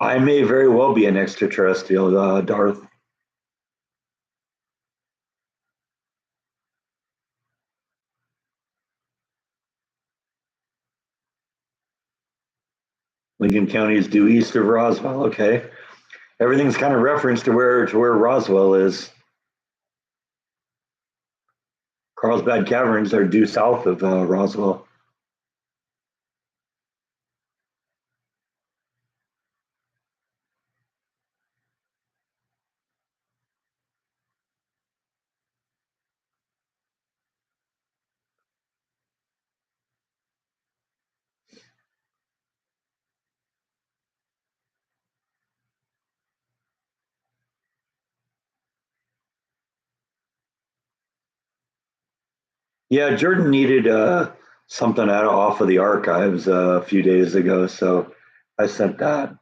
I may very well be an extraterrestrial, Darth. Lincoln County is due east of Roswell. Okay, everything's kind of referenced to where Roswell is. Carlsbad Caverns are due south of Roswell. Yeah, Jordan needed something out off of the archives a few days ago, so I sent that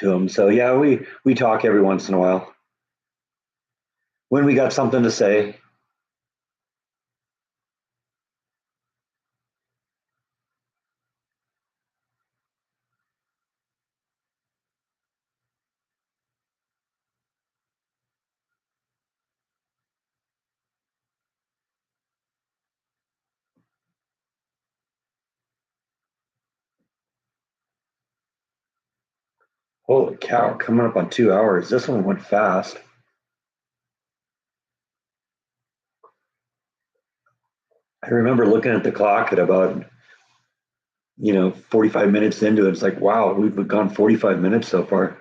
to him. So yeah, we talk every once in a while when we got something to say. Holy cow, coming up on 2 hours. This one went fast. I remember looking at the clock at about 45 minutes into it. It's like, wow, we've gone 45 minutes so far.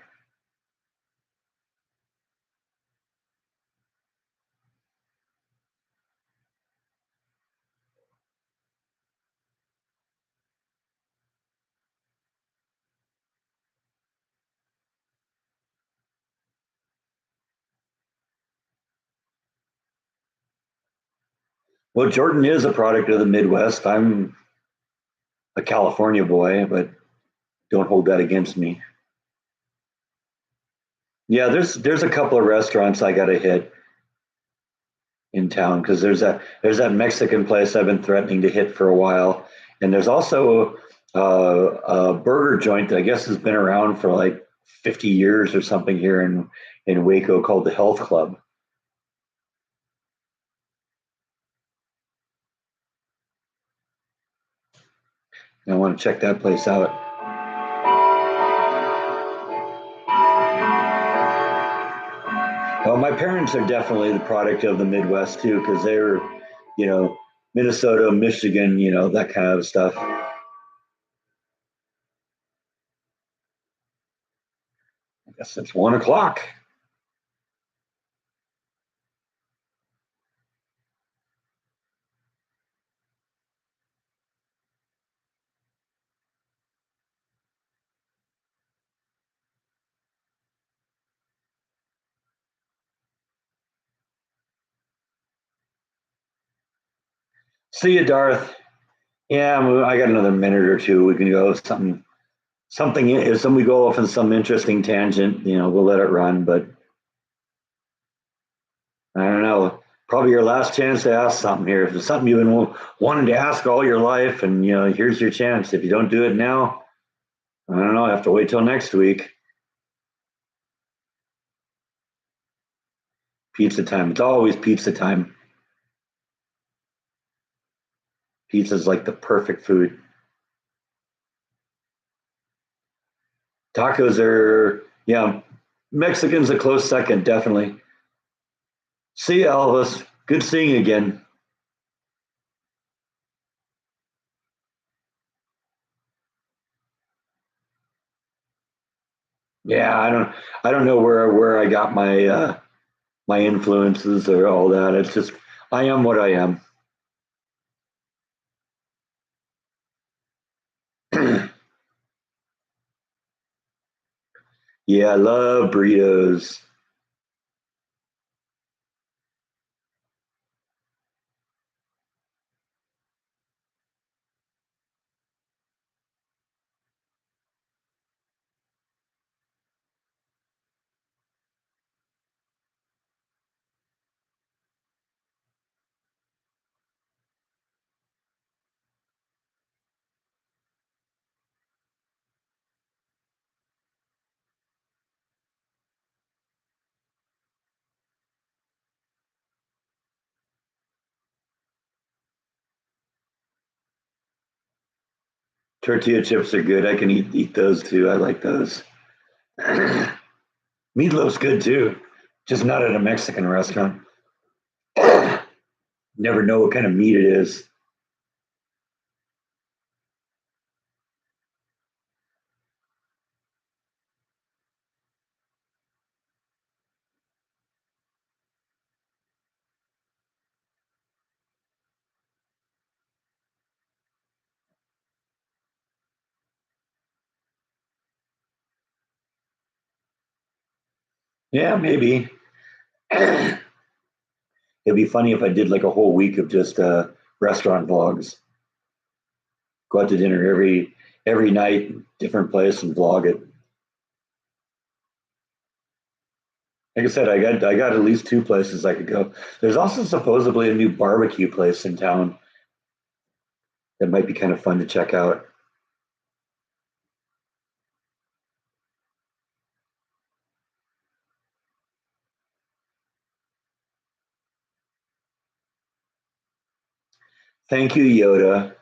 Well, Jordan is a product of the Midwest. I'm a California boy, but don't hold that against me. Yeah, there's a couple of restaurants I got to hit in town because there's that Mexican place I've been threatening to hit for a while, and there's also a burger joint that I guess has been around for like 50 years or something here in Waco called the Health Club. And I want to check that place out. Well, my parents are definitely the product of the Midwest too, because they're, you know, Minnesota, Michigan, that kind of stuff. I guess it's 1 o'clock. See you, Darth. Yeah, I got another minute or two. We can go something. If somebody go off on some interesting tangent, we'll let it run. But I don't know. Probably your last chance to ask something here. If it's something you've been wanting to ask all your life, and here's your chance. If you don't do it now, I don't know. I have to wait till next week. Pizza time. It's always pizza time. Pizza's like the perfect food. Tacos are, yeah, Mexican's a close second, definitely. See you, Elvis. Good seeing you again. Yeah, I don't know where I got my influences or all that. It's just I am what I am. Yeah, I love burritos. Tortilla chips are good. I can eat those too. I like those. Meatloaf's good too, just not at a Mexican restaurant. Never know what kind of meat it is. Yeah, maybe. It'd be funny if I did like a whole week of just restaurant vlogs. Go out to dinner every night, different place, and vlog it. Like I said, I got at least two places I could go. There's also supposedly a new barbecue place in town that might be kind of fun to check out. Thank you, Yoda.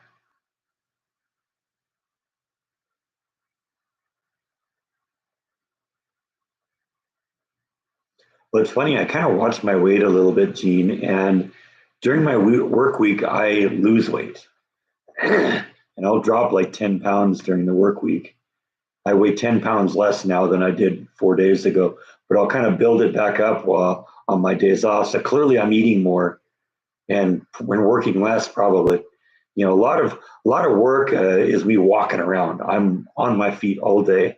But it's funny, I kind of watched my weight a little bit, Gene, and During my work week, I lose weight and I'll drop like 10 pounds during the work week. I weigh 10 pounds less now than I did 4 days ago, but I'll kind of build it back up while on my days off. So clearly I'm eating more and when working less, probably. A lot of work is me walking around. I'm on my feet all day.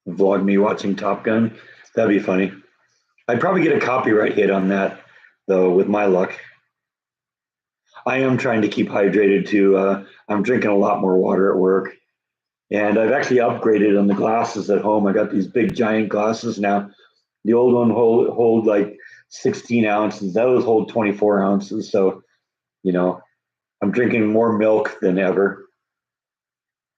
Vlog me watching Top Gun. That'd be funny. I'd probably get a copyright hit on that, though, with my luck. I am trying to keep hydrated too. I'm drinking a lot more water at work, and I've actually upgraded on the glasses at home. I got these big giant glasses now. The old one hold like 16 ounces. Those hold 24 ounces. So you know, I'm drinking more milk than ever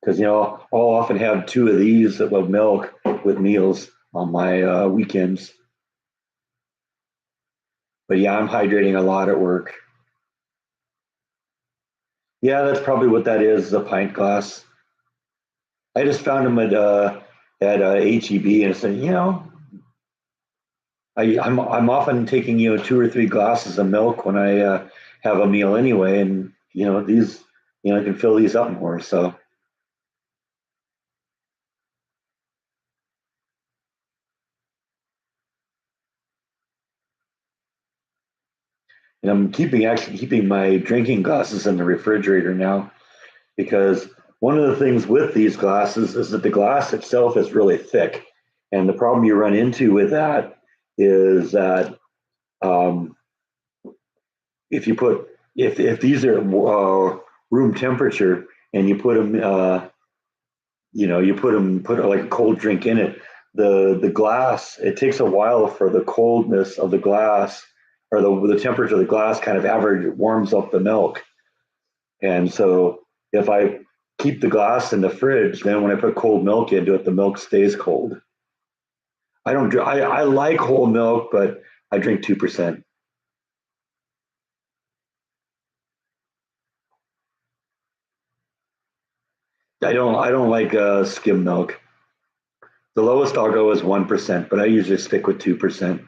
because I'll often have two of these of milk with meals on my weekends. But yeah, I'm hydrating a lot at work. Yeah, that's probably what that is, a pint glass. I just found them at HEB and said, I'm often taking two or three glasses of milk when I have a meal anyway, and these I can fill these up more. So and I'm keeping my drinking glasses in the refrigerator now because one of the things with these glasses is that the glass itself is really thick, and the problem you run into with that is that um, if you put if these are room temperature and you put them put like a cold drink in it, the glass, it takes a while for the coldness of the glass or the temperature of the glass kind of average warms up the milk. And so if I keep the glass in the fridge, then when I put cold milk into it, the milk stays cold. I like whole milk, but I drink 2%. I don't like skim milk. The lowest I'll go is 1%, but I usually stick with 2%.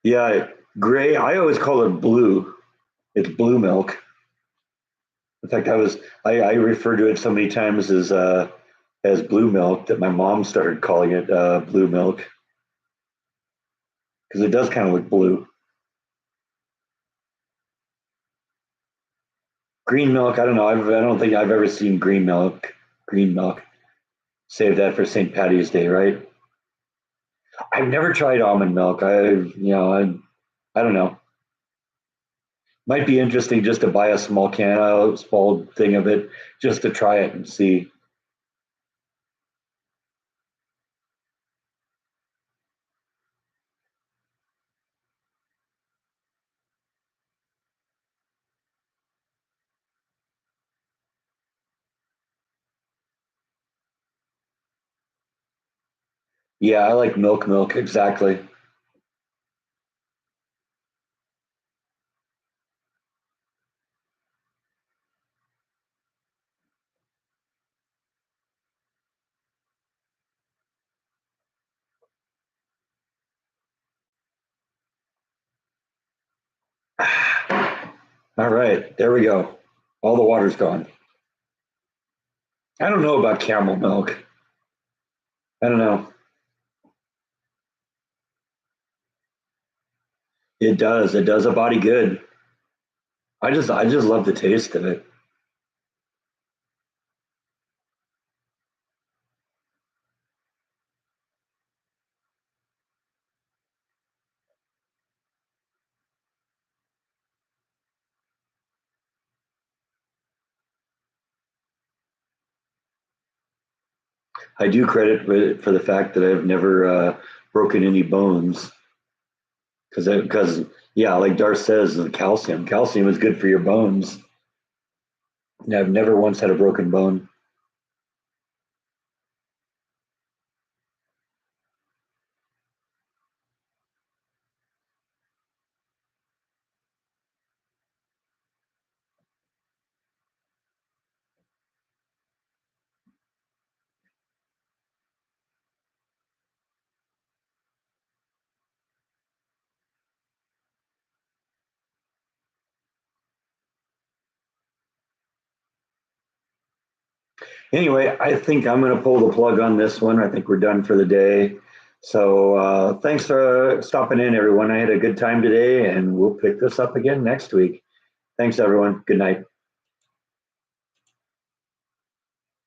Yeah, gray. I always call it blue. It's blue milk. In fact, I refer to it so many times as blue milk that my mom started calling it blue milk because it does kind of look blue. Green milk. I don't know. I don't think I've ever seen green milk. Green milk. Save that for St. Patty's Day, right? I've never tried almond milk. I don't know. Might be interesting just to buy a small can, a small thing of it, just to try it and see. Yeah, I like milk exactly. All right, there we go. All the water's gone. I don't know about camel milk. I don't know. It does. It does a body good. I just love the taste of it. I do credit it for the fact that I've never broken any bones. Because yeah, like Darth says, the calcium is good for your bones. And I've never once had a broken bone. Anyway, I think I'm going to pull the plug on this one. I think we're done for the day. So thanks for stopping in, everyone. I had a good time today, and we'll pick this up again next week. Thanks, everyone. Good night.